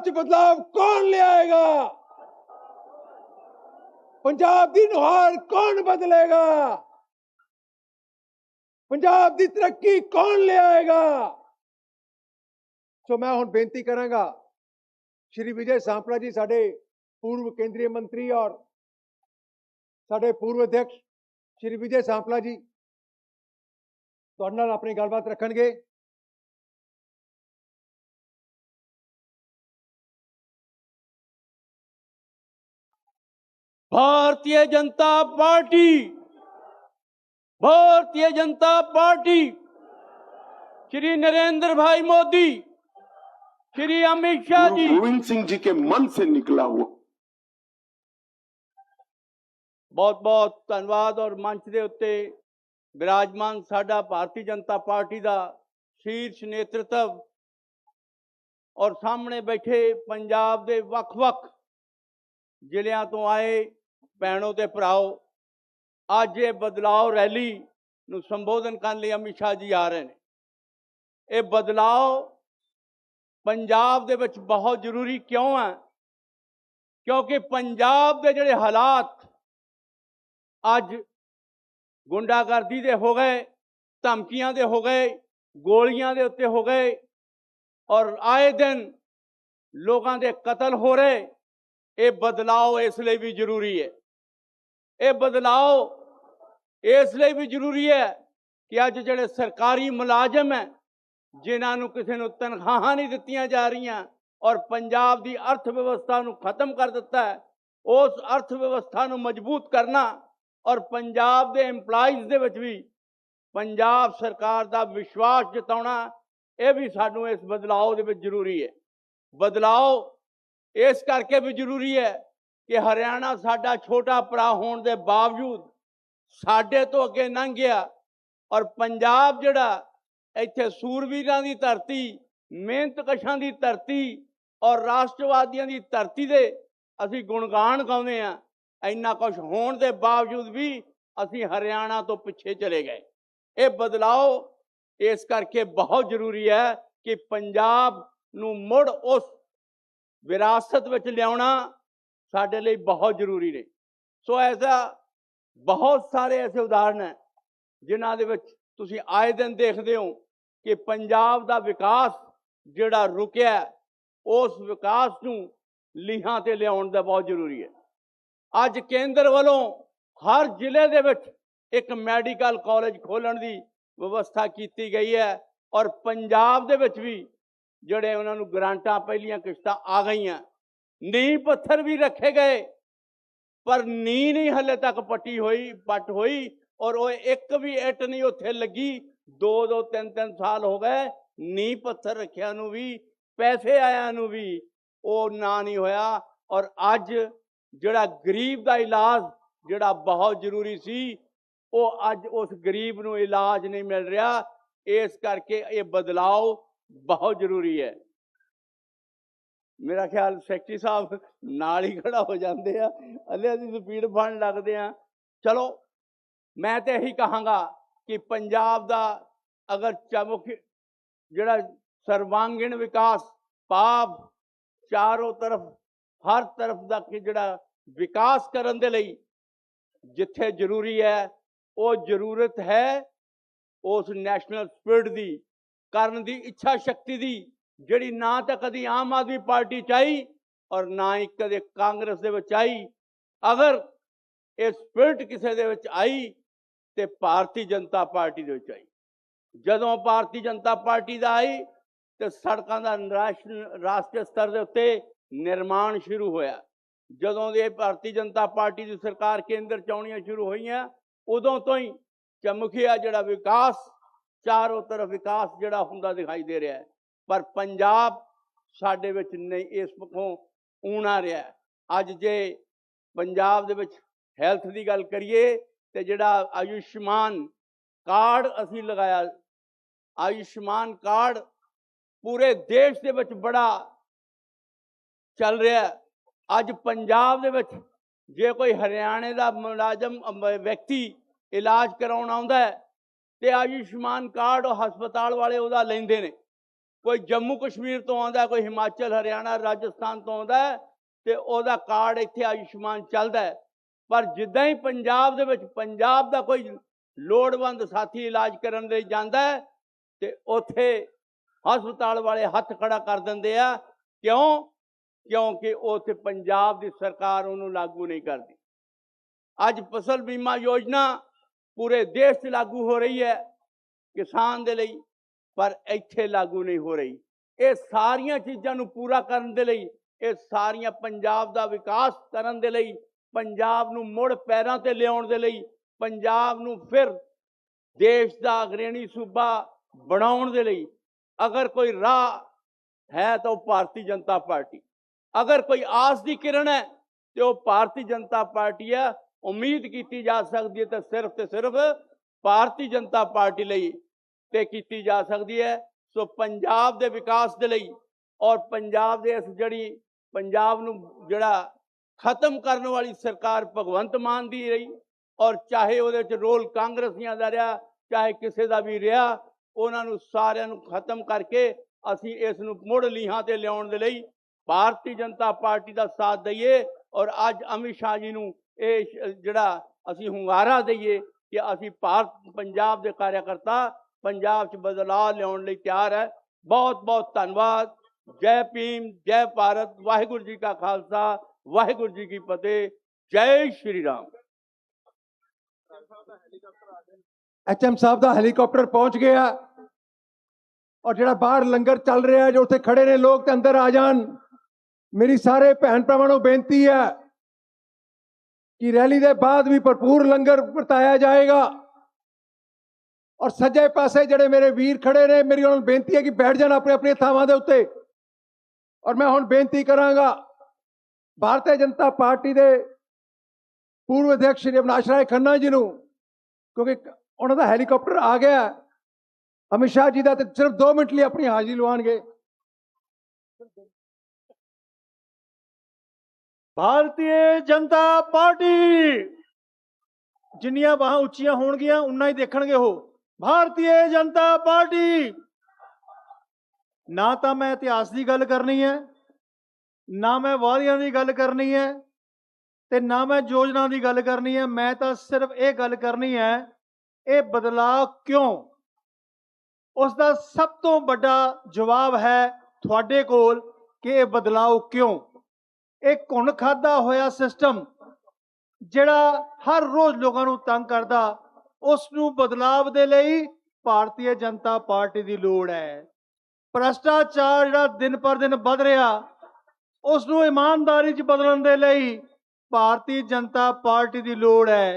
च बदलाव कौन ले आएगा? पंजाब दी नुहार कौन बदलेगा? पंजाब दी तरक्की कौन ले आएगा? सो मैं हुण बेनती करांगा श्री विजय सांपला जी, साडे पूर्व केंद्रीय मंत्री और साडे पूर्व अध्यक्ष श्री विजय सांपला जी तुहाडे नाल अपनी गलबात रखणगे। भारतीय जनता पार्टी श्री नरेंद्र भाई मोदी, श्री अमित शाह जी, गोविंद सिंह जी के मन से निकला हुआ। बहुत बहुत धन्यवाद। और मंच के उत्ते विराजमान साडा भारतीय जनता पार्टी का शीर्ष नेतृत्व और सामने बैठे पंजाब के वख-वख जिलियां तो आए भैनों ते भराओ, अज ये बदलाव रैली नूं संबोधन करने लिए अमित शाह जी आ रहे हैं। ये बदलाव पंजाब दे विच बहुत जरूरी क्यों है? क्योंकि पंजाब के जिहड़े हालात अज गुंडागर्दी दे हो गए, धमकियां दे हो गए, गोलियां दे उत्ते हो गए और आए दिन लोगों के कतल हो रहे। ये बदलाव इसलिए भी जरूरी है। ये बदलाव इसलिए भी जरूरी है कि अज जिहड़े सरकारी मुलाजम हैं जिन्होंने किसी को तनख्वाह नहीं दित्तियां जा रही और पंजाब की अर्थव्यवस्था को खत्म कर दिता है, उस अर्थव्यवस्था को मजबूत करना और पंजाब के एम्पलाइज दे विच भी पंजाब सरकार का विश्वास जताना, यह भी सानू इस बदलाव दे विच जरूरी है। बदलाव इस करके भी जरूरी है कि हरियाणा साडा छोटा भरा होने के बावजूद साडे तो अगे लंघ गया और पंजाब जिहड़ा इत्थे सूरवीरां दी धरती, मेहनतकशां दी धरती और राष्ट्रवादियों की धरती दे असी गुणगान गाउने आ। इन्ना कुछ होने के बावजूद भी असी हरियाणा तो पिछे चले गए। ये बदलाव इस करके बहुत जरूरी है कि पंजाब नूं मुड़ उस विरासत विच लियाउणा साडे लई बहुत जरूरी ने। सो ऐसा बहुत सारे ऐसे उदाहरण हैं जिन्हां दे विच तुसीं आए दिन देखदे हो कि पंजाब दा विकास जिहड़ा रुकिया, उस विकास नूं लीहां ते लियाउण दा बहुत जरूरी है। अज केंद्र वालों हर जिले दे विच एक मैडिकल कॉलेज खोलण दी व्यवस्था की गई है और पंजाब दे विच भी जिहड़े उन्हां नूं ग्रांटां पहलियां किश्तां आ गईयां, नींह पत्थर भी रखे गए पर नींह नहीं हले तक पट होई और वो एक भी इट नहीं उत्थे लगी। 2-2 3-3 साल हो गए नींह पत्थर रखिया नूं भी, पैसे आया नूं भी वो ना नहीं होया। और अज जिहड़ा गरीब का इलाज जिहड़ा बहुत जरूरी सी, वो अज उस गरीब नूं इलाज नहीं मिल रहा। इस करके ये बदलाव बहुत जरूरी है। मेरा ख्याल सैकटरी साहब नाल ही खड़ा हो जाते हैं, हले असीं स्पीड फड़ लगते हैं। चलो मैं तो यही कहांगा कि पंजाब का अगर चमुख जिहड़ा सर्वांगीण विकास पाप चारों तरफ हर तरफ का जिहड़ा विकास करन दे लई जिथे जरूरी है, वो जरूरत है उस नैशनल स्पिरिट की, करन दी इच्छा शक्ति की, जिहड़ी ना तो कभी आम आदमी पार्टी चाही और ना ही कदे कांग्रेस दे विच आई। अगर ये स्पिरिट किसी दे विच आई तो भारतीय जनता पार्टी दे विच आई। जदों भारतीय जनता पार्टी दा आई तो सड़कों का राष्ट्रीय स्तर के उत्ते निर्माण शुरू होया। जदों दे भारतीय जनता पार्टी की सरकार केंद्र च आउणियां शुरू होईयां, उदों तो ही चमुखिया जिहड़ा विकास, चारों तरफ विकास जिहड़ा हुंदा दिखाई दे रहा है। पर पंजाब साडे विच नहीं इस पक्षों ऊना रहा है। अज जे पंजाब दे विच हैल्थ की गल करिए तो जिहड़ा आयुष्मान कार्ड असी लगाया, आयुष्मान कार्ड पूरे देश दे विच बड़ा चल रहा है। अज पंजाब दे विच जे कोई हरियाणे का मुलाजम व्यक्ति इलाज कराउण आउंदा है तो आयुष्मान कार्ड हस्पताल वाले उहदा लैंदे ने। कोई जम्मू कश्मीर तो आंदा, कोई हिमाचल हरियाणा राजस्थान तो आंदा है ते ओहदा कार्ड इत्थे आयुष्मान चलदा है। पर जिद्दां ही पंजाब दे विच पंजाब दा कोई लोड़वंद साथी इलाज करन लई जांदा है ते उत्थे हस्पताल वाले हथ खड़ा कर दिंदे आ। क्यों? क्योंकि उत्थे पंजाब दी सरकार उन्होंने लागू नहीं करती। अज फसल बीमा योजना पूरे देश से लागू हो रही है किसान दे लई, पर इत्थे लागू नहीं हो रही। ये सारियां चीज़ां नूं पूरा करन दे लई, ये सारियां पंजाब दा विकास करन दे लई, पंजाब नूं मुड़ पैरां ते लियाउण दे लई, पंजाब नूं फिर देश दा अग्रणी सूबा बनाउण दे लई अगर कोई राह है तो भारतीय जनता पार्टी, अगर कोई आस की किरण है तो भारतीय जनता पार्टी है। उम्मीद की जा सकती है तो सिर्फ भारतीय जनता पार्टी लई ते की जा सकती है। सो पंजाब दे विकास दे लई और पंजाब दे इस जड़ी पंजाब नूं जड़ा खत्म करने वाली सरकार भगवंत मान दी रही, और चाहे उहदे च रोल कांग्रेसियां दा रहा चाहे किसी का भी रहा, उन्होंने सारिਆਂ ਨੂੰ खत्म करके ਅਸੀਂ इस मुड़ लीहां ते लियाउण दे लई भारतीय जनता पार्टी का साथ दईए। और अज अमित शाह जी नूं ਇਹ ਜਿਹੜਾ ਅਸੀਂ ਹੁੰਗਾਰਾ ਦਈਏ कि ਅਸੀਂ पंजाब के कार्यकर्ता पंजाब च बदलाव लियाउण लई तैयार है। बहुत बहुत धन्यवाद। जय भीम, जय भारत, वाहिगुरू जी का खालसा, वाहिगुरू जी की फतेह। जय श्री राम। एचएम साहब का हैलीकॉप्टर पहुंच गया और जो बाहर लंगर चल रहा है, जो उत्थे खड़े ने लोग, अंदर आ जान। मेरी सारे भैन भरावां नूं बेनती है कि रैली के बाद भी भरपूर लंगर वरताया जाएगा। और सज्जे पासे जड़े मेरे वीर खड़े ने, मेरी उन्होंने बेनती है कि बैठ जान अपने अपने थावां दे उत्ते। और मैं हुण बेनती करांगा भारतीय जनता पार्टी के पूर्व अध्यक्ष श्री अविनाश राय खन्ना जी नूं, क्योंकि उन्हों का हैलीकॉप्टर आ गया। अमित शाह जी का सिर्फ 2 मिनट लिए अपनी हाजिरी लवाएंगे। भारतीय जनता पार्टी जिन्नियां बाहां उच्चियां होणगियां उन्ना ही देखणगे हो। भारतीय जनता पार्टी। ना तो मैं इतिहास की गल करनी है, ना मैं वादियां की गल करनी है, ते ना मैं योजना की गल करनी है। मैं तो सिर्फ ये गल करनी है, ये बदलाव क्यों? उसका सब तो बड़ा जवाब है थोड़े कोल कि ये बदलाव क्यों। एक घुण खादा होया सिस्टम जिहड़ा हर रोज लोगों को तंग करता, उसनू बदलाव दे लई भारतीय जनता पार्टी की लोड़ है। भ्रष्टाचार जिहड़ा दिन पर दिन बढ़ रहा, उसनू ईमानदारी च बदलण दे लई भारतीय जनता पार्टी की लोड़ है।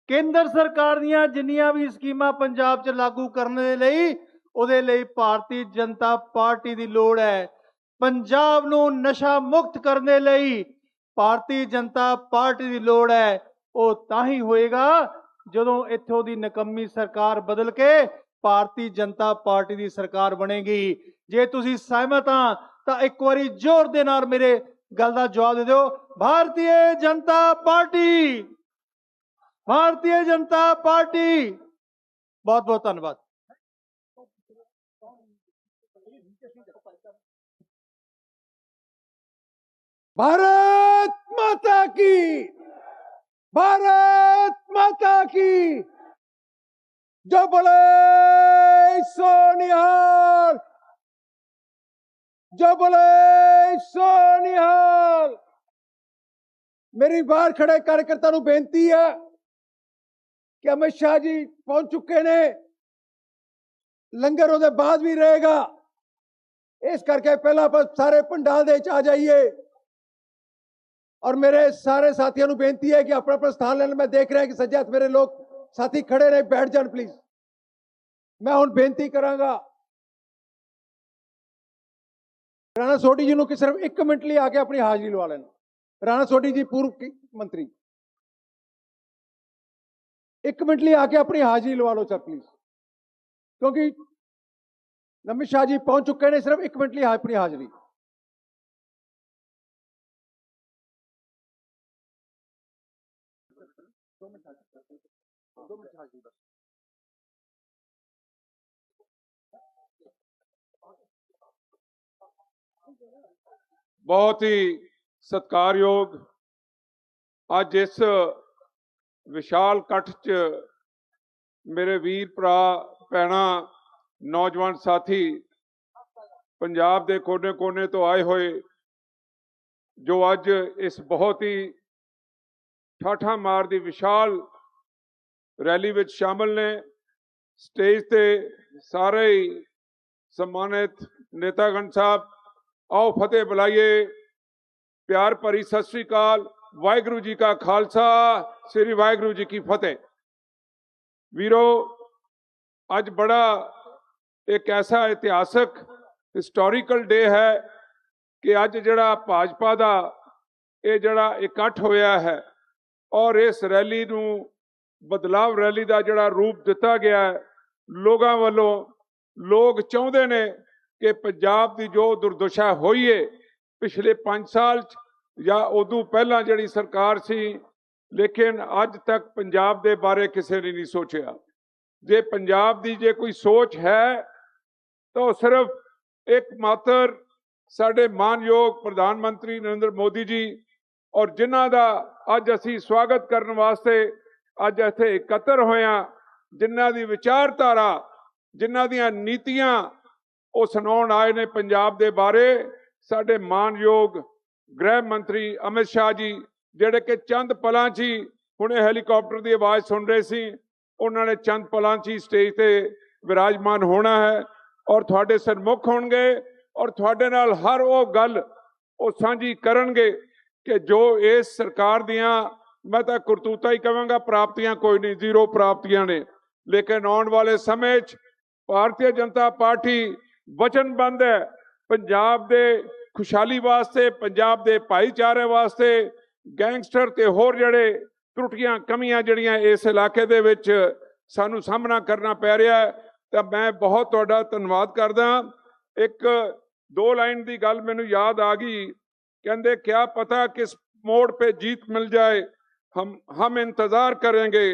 केंद्र सरकार दीयां जिन्नियां भी स्कीमां पंजाब च लागू करने दे लई उहदे लई भारतीय जनता पार्टी की लोड़ है। पंजाब नू नशा मुक्त करने लई भारतीय जनता पार्टी की लोड़ है। वो तां ही होएगा जदों इत्थों दी नकम्मी सरकार बदल के भारतीय जनता पार्टी की सरकार बनेगी। जे तुसीं सहमत हाँ तो एक बारी जोर दे नाल मेरे गल दा जवाब दे दो। Bharatiya Janata party, Bharatiya Janata party. बहुत बहुत धन्यवाद। भारत माता की, भारत माता की। जो बोले सोनिहाल, जो बोले सोनिहाल। मेरी बाहर खड़े कार्यकर्ता नूं बेनती है कि अमित शाह जी पहुंच चुके ने, लंगर उहदे बाद भी रहेगा, इस करके पहला आप सारे पंडाल दे आ जाइए। और मेरे सारे साथियों को बेनती है कि अपना अपना स्थान लेना। मैं देख रहा है कि सज्जे हाथ मेरे लोग साथी खड़े रहे, बैठ जान प्लीज। मैं हुण बेनती करांगा राणा सोढी जी को सिर्फ 1 मिनट लिए आके अपनी हाजिरी लवा लेना। राणा सोढी जी पूर्व मंत्री, 1 मिनट लिए आके अपनी हाजिरी लवा लो सर प्लीज, क्योंकि अमित शाह जी पहुंच चुके हैं। सिर्फ 1 मिनट लिए अपनी हाजिरी। बहुत ही सत्कारयोग अज इस विशाल इकट्ठ च मेरे वीर भरा भैणा नौजवान साथी पंजाब के कोने कोने तो आए हुए जो अज इस बहुत ही ठाठा मार दी विशाल रैली विच शामिल ने। स्टेज ते सारे ही सम्मानित नेतागण साहब, आओ फतेह बुलाइए। प्यार भरी सत श्री अकाल। वाहिगुरू जी का खालसा, श्री वाहिगुरू जी की फतेह। वीरो, अज बड़ा एक ऐसा इतिहासक हिस्टोरिकल डे है कि अज जड़ा भाजपा का ये जड़ा इकट्ठ होया है और इस रैली नूं बदलाव रैली का जड़ा रूप दिता गया है लोगों वालों। लोग चाहते ने कि पंजाब की जो दुर्दशा हुई है पिछले 5 साल या उदू पहला जड़ी सरकार सी, लेकिन अज तक पंजाब के बारे किसी ने नहीं सोचा। जे पंजाब की जे कोई सोच है तो सिर्फ एक मात्र साडे मानयोग प्रधानमंत्री नरेंद्र मोदी जी और जिन्हां दा अज असी स्वागत करने वास्ते अज इत्थे इकत्र होया, जिन्हां दी विचारधारा जिन्हां दियां नीतियां वो सुनाउण आए ने पंजाब दे बारे। साडे मानयोग गृह मंत्री अमित शाह जी जिहड़े कि चंद पलां च ही हुणे हैलीकॉप्टर की आवाज़ सुन रहे सी, उन्होंने चंद पलां च ही स्टेज ते विराजमान होना है और तुहाडे सन्मुख होणगे और तुहाडे नाल हर वो गल वो साझी करनगे कि जो इस सरकार दियां मैं तो करतूता ही कहांगा, प्राप्तियां कोई नहीं, जीरो प्राप्तियां ने। लेकिन आने वाले समय भारतीय जनता पार्टी वचनबंद है पंजाब दे खुशहाली वास्ते, पंजाब दे भाईचारे वास्ते। गैंगस्टर ते होर जड़े त्रुटियां कमियां जड़ियां इस इलाके दे विच सानू सामना करना पै रहा है, तो मैं बहुत तुहाडा धन्नवाद करदा। एक 2 लाइन की गल मैनू याद आ गई, कहंदे क्या पता किस मोड़ पे जीत मिल जाए, हम इंतजार करेंगे,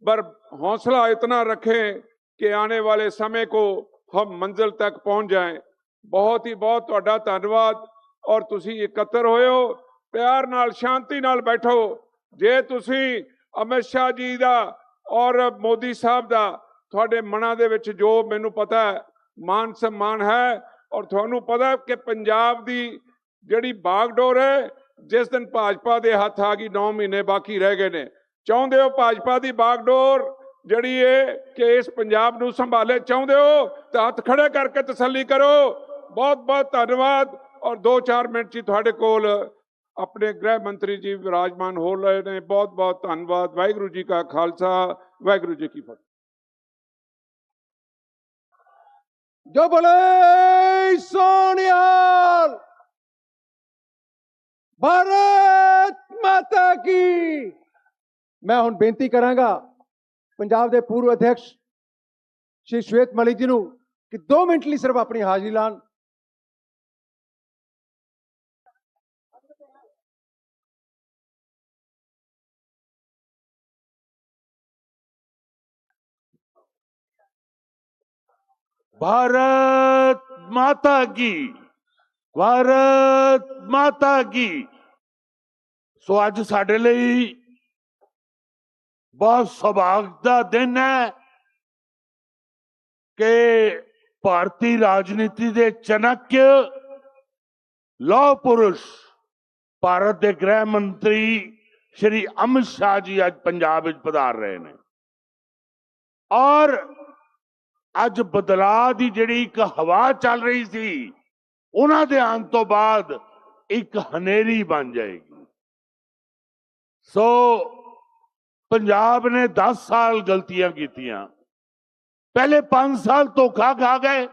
पर हौसला इतना रखें कि आने वाले समय को हम मंजिल तक पहुंच जाएं। बहुत ही बहुत तुहाडा धन्नवाद। और तुसी इकत्र होए हो, प्यार नाल शांति नाल बैठो। जे तुसी अमित शाह जी दा और मोदी साहब दा तुहाडे मनां दे विच जो मैनू पता है मान सम्मान है, और तुहानू पता है कि पंजाब दी जिहड़ी बागडोर है जिस दिन भाजपा दे हत्थ आ गई 9 महीने बाकी रह गए ने। चाहुंदे हो भाजपा दी बागडोर जिहड़ी है कि इस पंजाब नू संभाले, चाहुंदे हो तो हत्थ खड़े करके तसल्ली करो। बहुत बहुत धन्यवाद। और 2-4 मिनट जी तुहाडे कोल अपने गृह मंत्री जी विराजमान हो रहे ने। बहुत बहुत धन्यवाद। वाहिगुरू जी का खालसा, वाहिगुरू जी की फतेह। जो बोले सोनियाल, भारत माता की। मैं हुण बेनती करांगा पंजाब के पूर्व अध्यक्ष श्री श्वेत मलिक जी नूं कि 2 मिनट लिए सिर्फ अपनी हाजिरी लान। भारत माता की, भारत माता की। सो अज साडे लई बहुत सौभाग्य का दिन है कि भारतीय राजनीति के चाणक्य लौह पुरुष भारत के गृह मंत्री श्री अमित शाह जी अज पंजाब विच पधार रहे हैं और अज बदलाव की जिहड़ी एक हवा चल रही सी उन्हां दे आउण तो बाद एक हनेरी बन जाएगी। सो पंजाब ने 10 साल गलतियां कीतियां, पहले 5 साल धोखा खा गए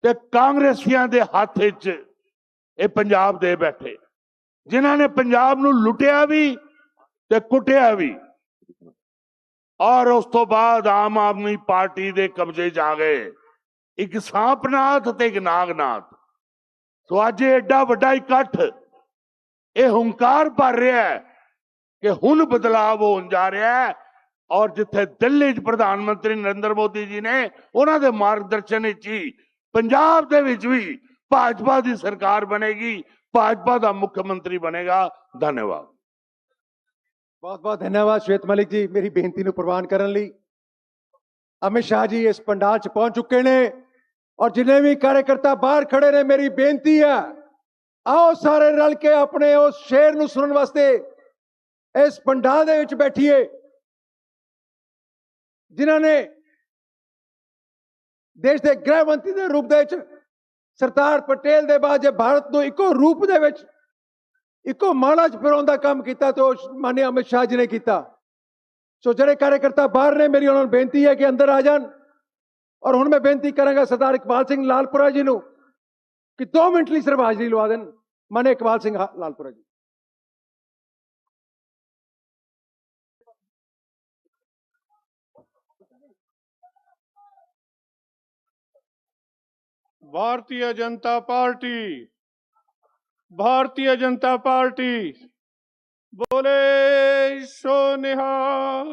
ते कांग्रेसियां दे हाथ विच ये पंजाब दे बैठे, जिन्हां ने पंजाब नूं लुटिया भी ते कुटिया भी। और उस तो बाद आम आदमी पार्टी दे कब्जे च आ गए एक सांपनाथ ते एक नागनाथ। तो अज एडा वड्डा इकट्ठ ये हुंकार भर रहा है कि हुण बदलाव होण जा रहा है। और जिथे दिल्ली च प्रधानमंत्री नरेंद्र मोदी जी ने उन्होंने मार्गदर्शन ही पंजाब दे विच भी भाजपा की सरकार बनेगी, भाजपा का मुख्यमंत्री बनेगा। धन्यवाद। बहुत बहुत धन्यवाद श्वेत मलिक जी, मेरी बेनती ਨੂੰ ਪ੍ਰਵਾਨ ਕਰਨ ਲਈ। अमित शाह जी इस पंडाल च पहुंच चुके ने और जिन्हें भी कार्यकर्ता बाहर खड़े ने, मेरी बेनती है आओ सारे रल के अपने उस शेर ਨੂੰ सुनने वास्ते इस पंडाल ਦੇ ਵਿੱਚ बैठिए जिन्हों ने देश के गृह मंत्री के रूप ਦੇ ਵਿੱਚ सरदार पटेल ਦੇ ਬਾਅਦ ਜੇ ਭਾਰਤ ਨੂੰ ਇੱਕੋ ਰੂਪ ਦੇ ਵਿੱਚ ਇੱਕੋ ਮਾਲਾ 'ਚ ਫਿਰਾਉਣ ਦਾ ਕੰਮ ਕੀਤਾ तो माननीय अमित शाह जी ने किया। सो ਜਿਹੜੇ कार्यकर्ता बाहर ने, मेरी उन्होंने बेनती है कि अंदर आ जान। और हुण मैं बेनती करांगा सरदार इकबाल सिंह लालपुरा जी ਨੂੰ कि 2 मिनट ਲਈ सिर्फ हाजरी लवा देन। माननीय इकबाल सिंह लालपुरा जी। भारतीय जनता पार्टी, भारतीय जनता पार्टी बोले सो निहाल।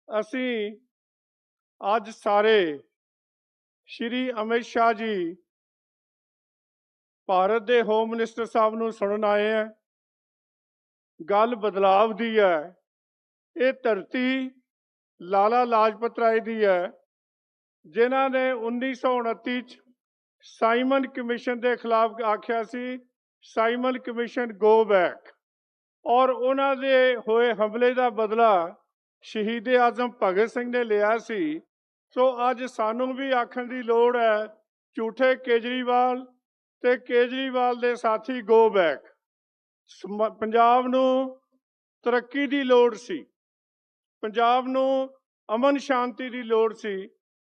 ਅਸੀਂ ਅੱਜ ਸਾਰੇ श्री अमित शाह जी भारत के होम मिनिस्टर साहब ਨੂੰ सुनन आए हैं। गल बदलाव दी है, ये धरती लाला लाजपत राय दी है जिन्हों ने 1929 साइमन कमीशन के खिलाफ आख्या सी साइमन कमीशन गो बैक, और उन्होंने होए हमले का बदला शहीद आजम भगत सिंह ने लिया सी। सो अज सानू भी आखण की लोड़ है झूठे केजरीवाल ते केजरीवाल दे साथी गो बैक। पंजाब नू तरक्की की लोड़ सी, पंजाब नू अमन शांति की लोड़ सी।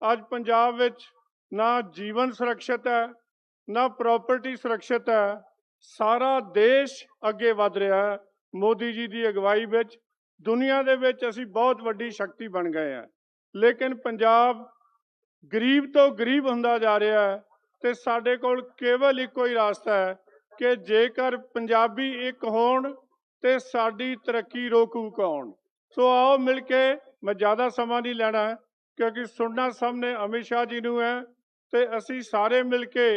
अज पंजाब विच ना जीवन सुरक्षित है, ना प्रॉपर्टी सुरक्षित है। सारा देश अगे वध रहा है मोदी जी की अगवाई विच। दुनिया दे विच असीं बहुत वड्डी शक्ति बन गए हैं, लेकिन पंजाब गरीब तो गरीब हुंदा जा रहा है। ते साडे कोल केवल इक्को ही रास्ता है कि जेकर पंजाबी एक होण ते साडी तरक्की रोकू कौन। सो आओ मिल के, मैं ज़्यादा समा नहीं लेना है क्योंकि सुनना सामने अमित शाह जी नूं है, ते असीं सारे मिल के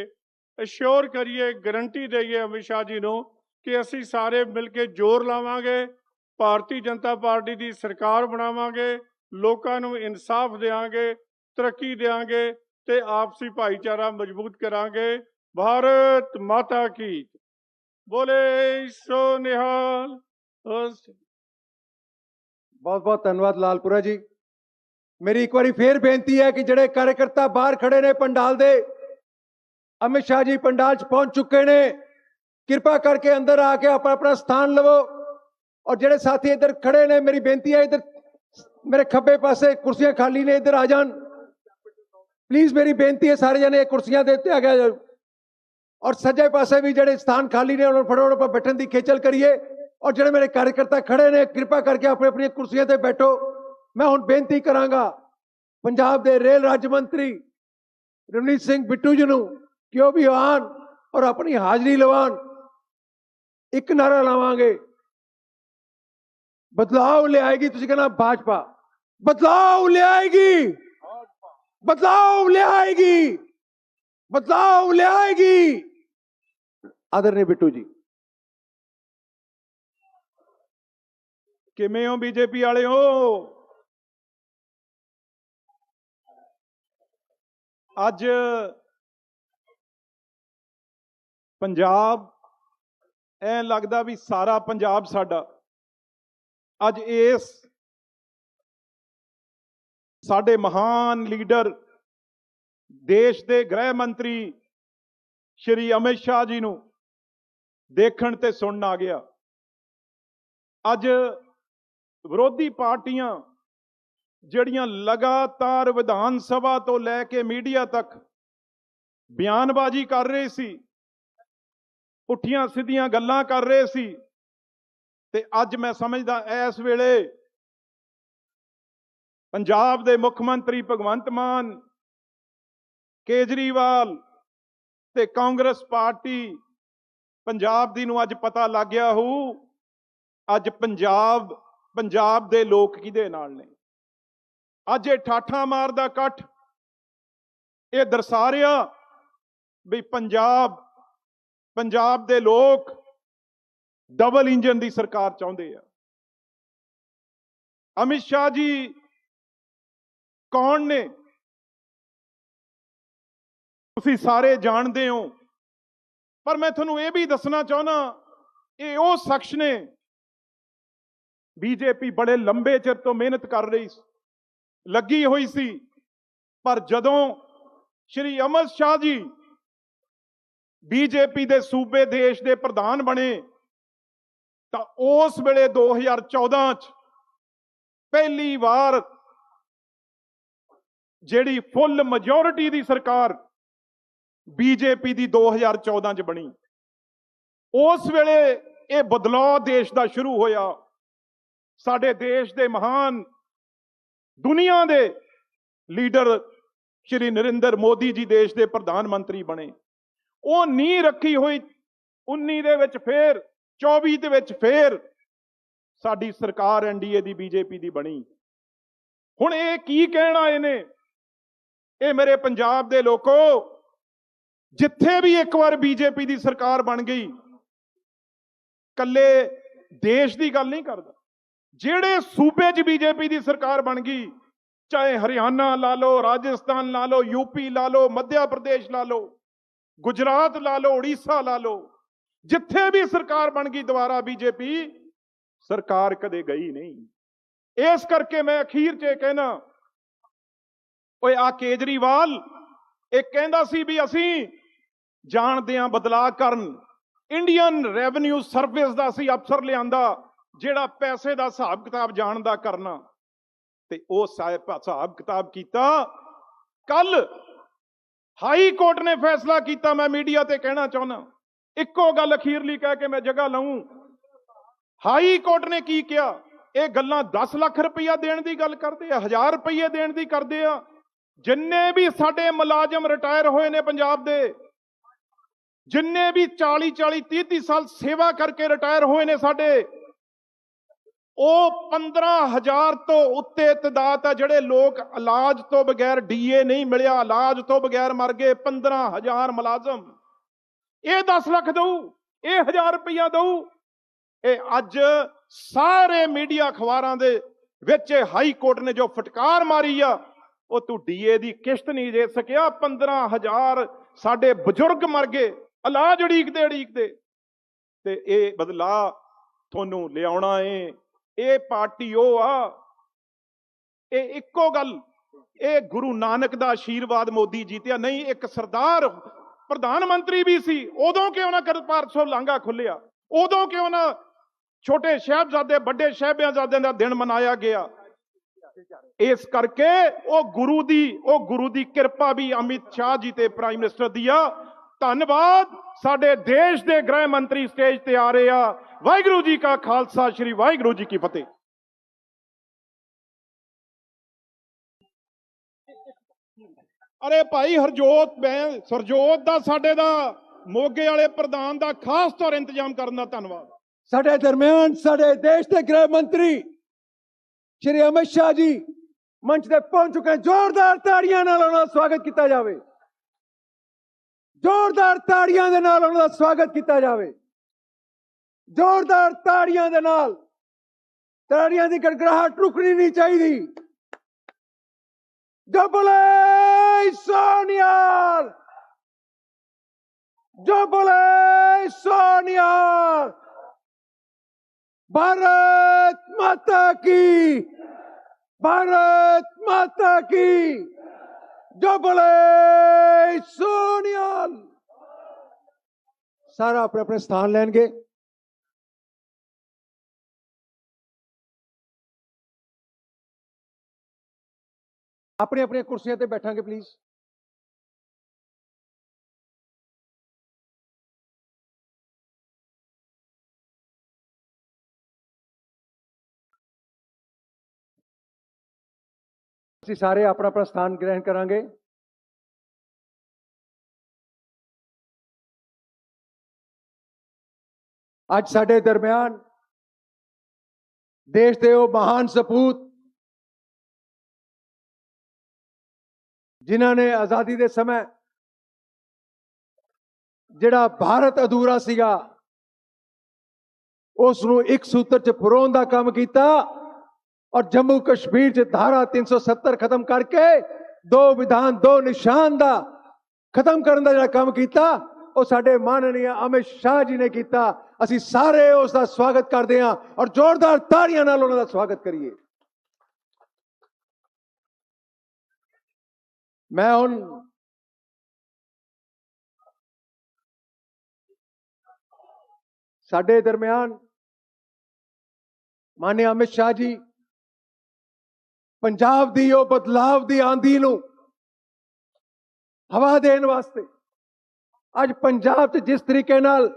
अश्योर करिए, गारंटी दईए अमित शाह जी नूं कि असीं सारे मिल के जोर लावांगे, भारतीय जनता पार्टी की सरकार बनावांगे, लोकां नूं इंसाफ देंगे, तरक्की देंगे ते आपसी भाईचारा मजबूत करांगे। भारत माता की बोले सो निहाल। बहुत बहुत धन्यवाद लालपुरा जी। मेरी एक बार फिर बेनती है कि जिहड़े कार्यकर्ता बाहर खड़े ने पंडाल दे, अमित शाह जी पंडाल च पहुंच चुके ने, कृपा करके अंदर आके अपना अपना स्थान लवो। और जिहड़े साथी इधर खड़े ने, मेरी बेनती है इधर मेरे खब्बे पासे कुर्सियां खाली ने, इधर आ जान प्लीज। मेरी बेनती है सारे जने कुर्सियां देते आ गए। और सज्जे पासे भी जिहड़े स्थान खाली ने उन्होंने फटोफट पर बैठने की खेचल करिए। और जिहड़े मेरे कार्यकर्ता खड़े ने, कृपा करके अपनी अपनी कुर्सियां ते बैठो। मैं हुण बेनती करांगा पंजाब के रेल राज्य मंत्री रवनीत सिंह बिट्टू जी नूं कि वह भी आन और अपनी हाजरी लवान। एक नारा लावांगे, बदलाव ले आएगी। तुसीं कहना भाजपा बदलाव ले आएगी, बदलाव ले आएगी, बदलाव ले आएगी। आदरणीय बिट्टू जी। किवें हो बीजेपी वाले हो? अज पंजाब ऐ लगदा भी सारा पंजाब साडा अज इस साडे महान लीडर देश के गृह मंत्री श्री अमित शाह जी नूं देखण ते सुनन आ गया। अज विरोधी पार्टियां जिहड़ियां लगातार विधान सभा तो लैके मीडिया तक बयानबाजी कर रहे सी, पुठियां सीधियां गल्लां कर रहे सी, ते अज मैं समझदा इस वेले पंजाब दे मुख्यमंत्री भगवंत मान, केजरीवाल ते कांग्रेस पार्टी पंजाब दी नूं अज पता लग गया हो अज पंजाब दे लोक किहदे नाल ने। अज ये ठाठा मारदा इकट्ठ ਇਹ ਦਰਸਾ ਰਿਹਾ ਵੀ ਪੰਜਾਬ ਦੇ ਲੋਕ ਡਬਲ ਇੰਜਨ ਦੀ ਸਰਕਾਰ ਚਾਹੁੰਦੇ ਆ। ਅਮਿਤ ਸ਼ਾਹ ਜੀ ਕੌਣ ਨੇ ਤੁਸੀਂ ਸਾਰੇ ਜਾਣਦੇ ਹੋ, ਪਰ ਮੈਂ ਤੁਹਾਨੂੰ ਇਹ ਵੀ ਦੱਸਣਾ ਚਾਹੁੰਦਾ, ਇਹ ਉਹ ਸ਼ਖਸ ਨੇ, ਬੀਜੇਪੀ ਬੜੇ ਲੰਬੇ ਚਿਰ ਤੋਂ ਮਿਹਨਤ ਕਰ ਰਹੀ ਸੀ, ਲੱਗੀ ਹੋਈ ਸੀ, ਪਰ ਜਦੋਂ ਸ਼੍ਰੀ ਅਮਿਤ ਸ਼ਾਹ ਜੀ ਬੀਜੇਪੀ ਦੇ ਸੂਬੇ ਦੇਸ਼ ਦੇ ਪ੍ਰਧਾਨ ਬਣੇ ਤਾਂ ਉਸ ਵੇਲੇ 2014 ਚ ਪਹਿਲੀ ਵਾਰ ਜਿਹੜੀ ਫੁੱਲ ਮੈਜੋਰਿਟੀ ਦੀ ਸਰਕਾਰ ਬੀਜੇਪੀ ਦੀ 2014 ਚ ਬਣੀ। ਉਸ ਵੇਲੇ ਇਹ ਬਦਲਾਅ ਦੇਸ਼ ਦਾ ਸ਼ੁਰੂ ਹੋਇਆ। ਸਾਡੇ ਦੇਸ਼ ਦੇ ਮਹਾਨ ਦੁਨੀਆ ਦੇ ਲੀਡਰ ਸ਼੍ਰੀ ਨਰਿੰਦਰ ਮੋਦੀ ਜੀ ਦੇਸ਼ ਦੇ ਪ੍ਰਧਾਨ ਮੰਤਰੀ ਬਣੇ। ਉਹ ਨੀਂਹ ਰੱਖੀ ਹੋਈ 19 ਦੇ ਵਿੱਚ ਫੇਰ 24 ਦੇ ਵਿੱਚ ਫੇਰ ਸਾਡੀ ਸਰਕਾਰ ਐਨਡੀਏ ਦੀ ਬੀਜੇਪੀ ਦੀ ਬਣੀ। ਹੁਣ ਇਹ ਕੀ ਕਹਿਣ ਆਏ ਨੇ? ਇਹ ਮੇਰੇ ਪੰਜਾਬ ਦੇ ਲੋਕੋ, ਜਿੱਥੇ ਵੀ ਇੱਕ ਵਾਰ ਬੀਜੇਪੀ ਦੀ ਸਰਕਾਰ ਬਣ ਗਈ, ਕੱਲੇ ਦੇਸ਼ ਦੀ ਗੱਲ ਨਹੀਂ ਕਰਦਾ, ਜਿਹੜੇ ਸੂਬੇ 'ਚ ਬੀਜੇਪੀ ਦੀ ਸਰਕਾਰ ਬਣ ਗਈ, ਚਾਹੇ ਹਰਿਆਣਾ ਲਾ ਲਓ, ਰਾਜਸਥਾਨ ਲਾ ਲਓ, यूपी ਲਾ ਲਓ, ਮੱਧ ਪ੍ਰਦੇਸ਼ ਲਾ ਲਓ, ਗੁਜਰਾਤ ਲਾ ਲਓ, ਉੜੀਸਾ ਲਾ ਲਓ, ਜਿੱਥੇ ਵੀ ਸਰਕਾਰ ਬਣ ਗਈ ਦੁਬਾਰਾ ਬੀਜੇਪੀ ਸਰਕਾਰ ਕਦੇ ਗਈ ਨਹੀਂ। ਇਸ ਕਰਕੇ ਮੈਂ ਅਖੀਰ 'ਚ ਕਹਿਣਾ, ਓਏ ਆ ਕੇਜਰੀਵਾਲ ਇਹ ਕਹਿੰਦਾ ਸੀ ਵੀ ਅਸੀਂ ਜਾਣਦੇ ਹਾਂ ਬਦਲਾਅ ਕਰਨ, ਇੰਡੀਅਨ ਰੈਵਨਿਊ ਸਰਵਿਸ ਦਾ ਅਸੀਂ ਅਫਸਰ ਲਿਆਂਦਾ ਜਿਹੜਾ ਪੈਸੇ ਦਾ ਹਿਸਾਬ ਕਿਤਾਬ ਜਾਣਦਾ ਕਰਨਾ, ਤੇ ਉਹ ਹਿਸਾਬ ਕਿਤਾਬ ਕੀਤਾ। ਕੱਲ ਹਾਈ ਕੋਰਟ ਨੇ ਫੈਸਲਾ ਕੀਤਾ, ਮੈਂ ਮੀਡੀਆ ਤੇ ਕਹਿਣਾ ਚਾਹੁੰਦਾ, ਇੱਕੋ ਗੱਲ ਅਖੀਰਲੀ ਕਹਿ ਕੇ ਮੈਂ ਜਗ੍ਹਾ ਲਵਾਂ। ਹਾਈ ਕੋਰਟ ਨੇ ਕੀ ਕਿਹਾ? ਇਹ ਗੱਲਾਂ 10 ਲੱਖ ਰੁਪਈਆ ਦੇਣ ਦੀ ਗੱਲ ਕਰਦੇ ਆ, 1000 ਰੁਪਈਏ ਦੇਣ ਦੀ ਕਰਦੇ ਆ। ਜਿੰਨੇ ਵੀ ਸਾਡੇ ਮੁਲਾਜ਼ਮ ਰਿਟਾਇਰ ਹੋਏ ਨੇ ਪੰਜਾਬ ਦੇ, ਜਿੰਨੇ ਵੀ 40 30 ਸਾਲ ਸੇਵਾ ਕਰਕੇ ਰਿਟਾਇਰ ਹੋਏ ਨੇ ਸਾਡੇ, ਉਹ 15,000 ਤੋਂ ਉੱਤੇ ਤਦਾਦ ਹੈ ਜਿਹੜੇ ਲੋਕ ਇਲਾਜ ਤੋਂ ਬਗੈਰ, ਡੀਏ ਨਹੀਂ ਮਿਲਿਆ, ਇਲਾਜ ਤੋਂ ਬਗੈਰ ਮਰ ਗਏ। 15,000 ਮੁਲਾਜ਼ਮ, ਇਹ 10 ਲੱਖ ਦਊ, ਇਹ 1000 ਰੁਪਈਆ ਦਊ। ਇਹ ਅੱਜ ਸਾਰੇ ਮੀਡੀਆ ਅਖਬਾਰਾਂ ਦੇ ਵਿੱਚ ਹਾਈ ਕੋਰਟ ਨੇ ਜੋ ਫਟਕਾਰ ਮਾਰੀ ਆ, ਉਹ ਤੂੰ ਡੀਏ ਦੀ ਕਿਸ਼ਤ ਨਹੀਂ ਦੇ ਸਕਿਆ, 15,000 ਸਾਡੇ ਬਜ਼ੁਰਗ ਮਰ ਗਏ ਇਲਾਜ ਉਡੀਕਦੇ। ਤੇ ਇਹ ਬਦਲਾਅ ਤੁਹਾਨੂੰ ਲਿਆਉਣਾ ਏ। ਇਹ ਪਾਰਟੀ ਉਹ ਆ, ਇਹ ਇੱਕੋ ਗੱਲ, ਇਹ ਗੁਰੂ ਨਾਨਕ ਦਾ ਆਸ਼ੀਰਵਾਦ ਮੋਦੀ ਜੀਤਿਆ ਨਹੀਂ। ਇੱਕ ਸਰਦਾਰ ਪ੍ਰਧਾਨ ਮੰਤਰੀ ਵੀ ਸੀ, ਉਦੋਂ ਕਿਉਂ ਨਾ ਕਰਤਾਰਪੁਰ ਲਾਂਘਾ ਖੁੱਲਿਆ, ਉਦੋਂ ਕਿਉਂ ਨਾ ਛੋਟੇ ਸਾਹਿਬਜ਼ਾਦੇ ਵੱਡੇ ਸਾਹਿਬਜ਼ਾਦਿਆਂ ਦਾ ਦਿਨ ਮਨਾਇਆ ਗਿਆ। ਇਸ ਕਰਕੇ ਉਹ ਗੁਰੂ ਦੀ ਕਿਰਪਾ ਵੀ ਅਮਿਤ ਸ਼ਾਹ ਜੀ ਤੇ ਪ੍ਰਾਈਮ ਮਿਨਿਸਟਰ ਦੀ ਆ। ਧੰਨਵਾਦ। ਸਾਡੇ ਦੇਸ਼ ਦੇ ਗ੍ਰਹਿ ਮੰਤਰੀ ਸਟੇਜ ਤੇ ਆ ਰਹੇ ਆ। ਵਾਹਿਗੁਰੂ ਜੀ ਕਾ ਖਾਲਸਾ, ਸ੍ਰੀ ਵਾਹਿਗੁਰੂ ਜੀ ਕੀ ਫਤਿਹ। ਅਰੇ ਭਾਈ ਸਰਜੋਤ ਦਾ ਸਾਡੇ ਦਾ ਮੋਗੇ ਵਾਲੇ ਪ੍ਰਧਾਨ ਦਾ ਖਾਸ ਤੌਰ ਇੰਤਜ਼ਾਮ ਕਰਨ ਦਾ ਧੰਨਵਾਦ। ਸਾਡੇ ਦਰਮਿਆਨ ਸਾਡੇ ਦੇਸ਼ ਦੇ ਗ੍ਰਹਿ ਮੰਤਰੀ ਸ਼੍ਰੀ ਅਮਿਤ ਸ਼ਾਹ ਜੀ ਮੰਚ ਤੇ ਪਹੁੰਚ ਚੁੱਕੇ। ਜ਼ੋਰਦਾਰ ਤਾੜੀਆਂ ਨਾਲ ਉਹਨਾਂ ਦਾ ਸਵਾਗਤ ਕੀਤਾ ਜਾਵੇ। ਜ਼ੋਰਦਾਰ ਤਾੜੀਆਂ ਦੇ ਨਾਲ ਉਹਨਾਂ ਦਾ ਸਵਾਗਤ ਕੀਤਾ ਜਾਵੇ। ਜ਼ੋਰਦਾਰ ਤਾੜੀਆਂ ਦੇ ਨਾਲ, ਤਾੜੀਆਂ ਦੀ ਗੜਗੜਾਹਟ ਰੁਕਣੀ ਨਹੀਂ ਚਾਹੀਦੀ। ਜੋਬਲੇ ਸੋਨਿਆਲ, ਜੋਬਲੇ ਸੋਨਿਆਲ। भारत माता की, भारत माता की। जो बोले सोनियाल। सारा अपने अपने स्थान लेंगे। अपने अपने कुर्सियां ते बैठांगे प्लीज। ਅਸੀਂ ਸਾਰੇ ਆਪਣਾ ਆਪਣਾ ਸਥਾਨ ਗ੍ਰਹਿਣ ਕਰਾਂਗੇ। ਅੱਜ ਸਾਡੇ ਦਰਮਿਆਨ ਦੇਸ਼ ਦੇ ਉਹ ਮਹਾਨ ਸਪੂਤ ਜਿਨ੍ਹਾਂ ਨੇ ਆਜ਼ਾਦੀ ਦੇ ਸਮੇਂ ਜਿਹੜਾ ਭਾਰਤ ਅਧੂਰਾ ਸੀਗਾ ਉਸ ਨੂੰ ਇੱਕ ਸੂਤਰ 'ਚ ਪਰੋਣ ਦਾ ਕੰਮ ਕੀਤਾ ਔਰ ਜੰਮੂ ਕਸ਼ਮੀਰ 'ਚ ਧਾਰਾ 370 ਖਤਮ ਕਰਕੇ ਦੋ ਵਿਧਾਨ ਦੋ ਨਿਸ਼ਾਨ ਦਾ ਖਤਮ ਕਰਨ ਦਾ ਜਿਹੜਾ ਕੰਮ ਕੀਤਾ ਉਹ ਸਾਡੇ ਮਾਨਨੀय ਅਮਿਤ ਸ਼ਾਹ ਜੀ ਨੇ ਕੀਤਾ। ਅਸੀਂ ਸਾਰੇ ਉਸ ਦਾ ਸਵਾਗਤ ਕਰਦੇ ਹਾਂ ਔਰ ਜ਼ੋਰਦਾਰ ਤਾੜੀਆਂ ਨਾਲ ਉਹਨਾਂ ਦਾ ਸਵਾਗਤ ਕਰੀਏ। ਮੈਂ ਹੁਣ ਸਾਡੇ ਦਰਮਿਆਨ ਮਾਨनीय ਅਮਿਤ ਸ਼ਾਹ ਜੀ ਪੰਜਾਬ ਦੀ ਉਹ ਬਦਲਾਵ ਦੀ ਆਂधी ਨੂੰ ਹਵਾ ਦੇਣ ਵਾਸਤੇ ਅੱਜ ਪੰਜਾਬ 'ਚ ਜਿਸ ਤਰੀਕੇ ਨਾਲ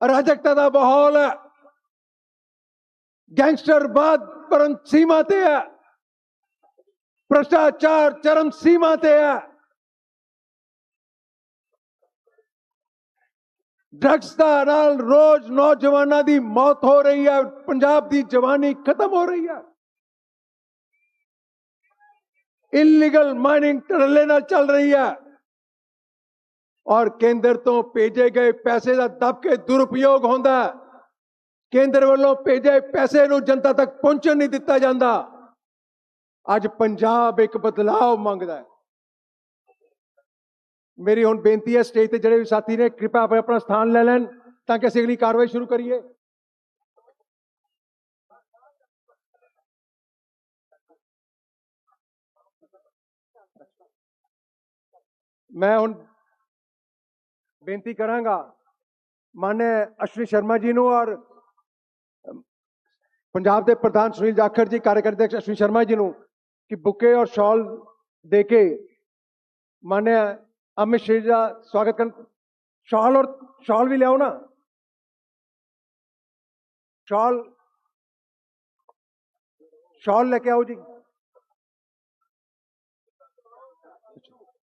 ਅਰਾਜਕਤਾ ਦਾ ਮਾਹੌਲ ਹੈ, ਗੈਂਗਸਟਰਵਾਦ ਪਰਮ ਸੀਮਾ ਤੇ ਹੈ, ਭ੍ਰਿਸ਼ਟਾਚਾਰ ਚਰਮ ਸੀਮਾ ਤੇ ਹੈ, ड्रग्स ਦਾ ਨਾਲ ਰੋਜ਼ ਨੌਜਵਾਨਾਂ ਦੀ ਮੌਤ ਹੋ ਰਹੀ ਹੈ, ਪੰਜਾਬ ਦੀ ਜਵਾਨੀ ਖਤਮ ਹੋ ਰਹੀ ਹੈ, इलीगल माइनिंग टरले ਨਾਲ ਚੱਲ ਰਹੀ ਹੈ ਔਰ ਕੇਂਦਰ ਤੋਂ ਭੇਜੇ ਗਏ ਪੈਸੇ ਦਾ ਦਬ ਕੇ ਦੁਰਉਪਯੋਗ ਹੁੰਦਾ ਹੈ। ਕੇਂਦਰ ਵੱਲੋਂ ਭੇਜੇ ਪੈਸੇ ਨੂੰ ਜਨਤਾ ਤੱਕ ਪਹੁੰਚਣ ਨਹੀਂ ਦਿੱਤਾ ਜਾਂਦਾ। ਅੱਜ ਪੰਜਾਬ ਇੱਕ ਬਦਲਾਅ ਮੰਗਦਾ ਹੈ। ਮੇਰੀ ਹੁਣ ਬੇਨਤੀ ਹੈ ਸਟੇਜ ਤੇ ਜਿਹੜੇ ਵੀ ਸਾਥੀ ਨੇ ਕਿਰਪਾ ਆਪਣਾ ਸਥਾਨ ਲੈ ਲੈਣ ਤਾਂ ਕਿ ਅਸੀਂ ਅਗਲੀ ਕਾਰਵਾਈ ਸ਼ੁਰੂ ਕਰੀਏ। मैं हुण बेनती करांगा माननीय अश्विनी शर्मा जी नूं और पंजाब के प्रधान सुनील जाखड़ जी कार्यकारी अध्यक्ष अश्विनी शर्मा जी नूं कि बुके और शॉल दे के माननीय अमित शाह जी का स्वागत कर। शॉल भी लियाओ ना, शॉल लेके आओ जी।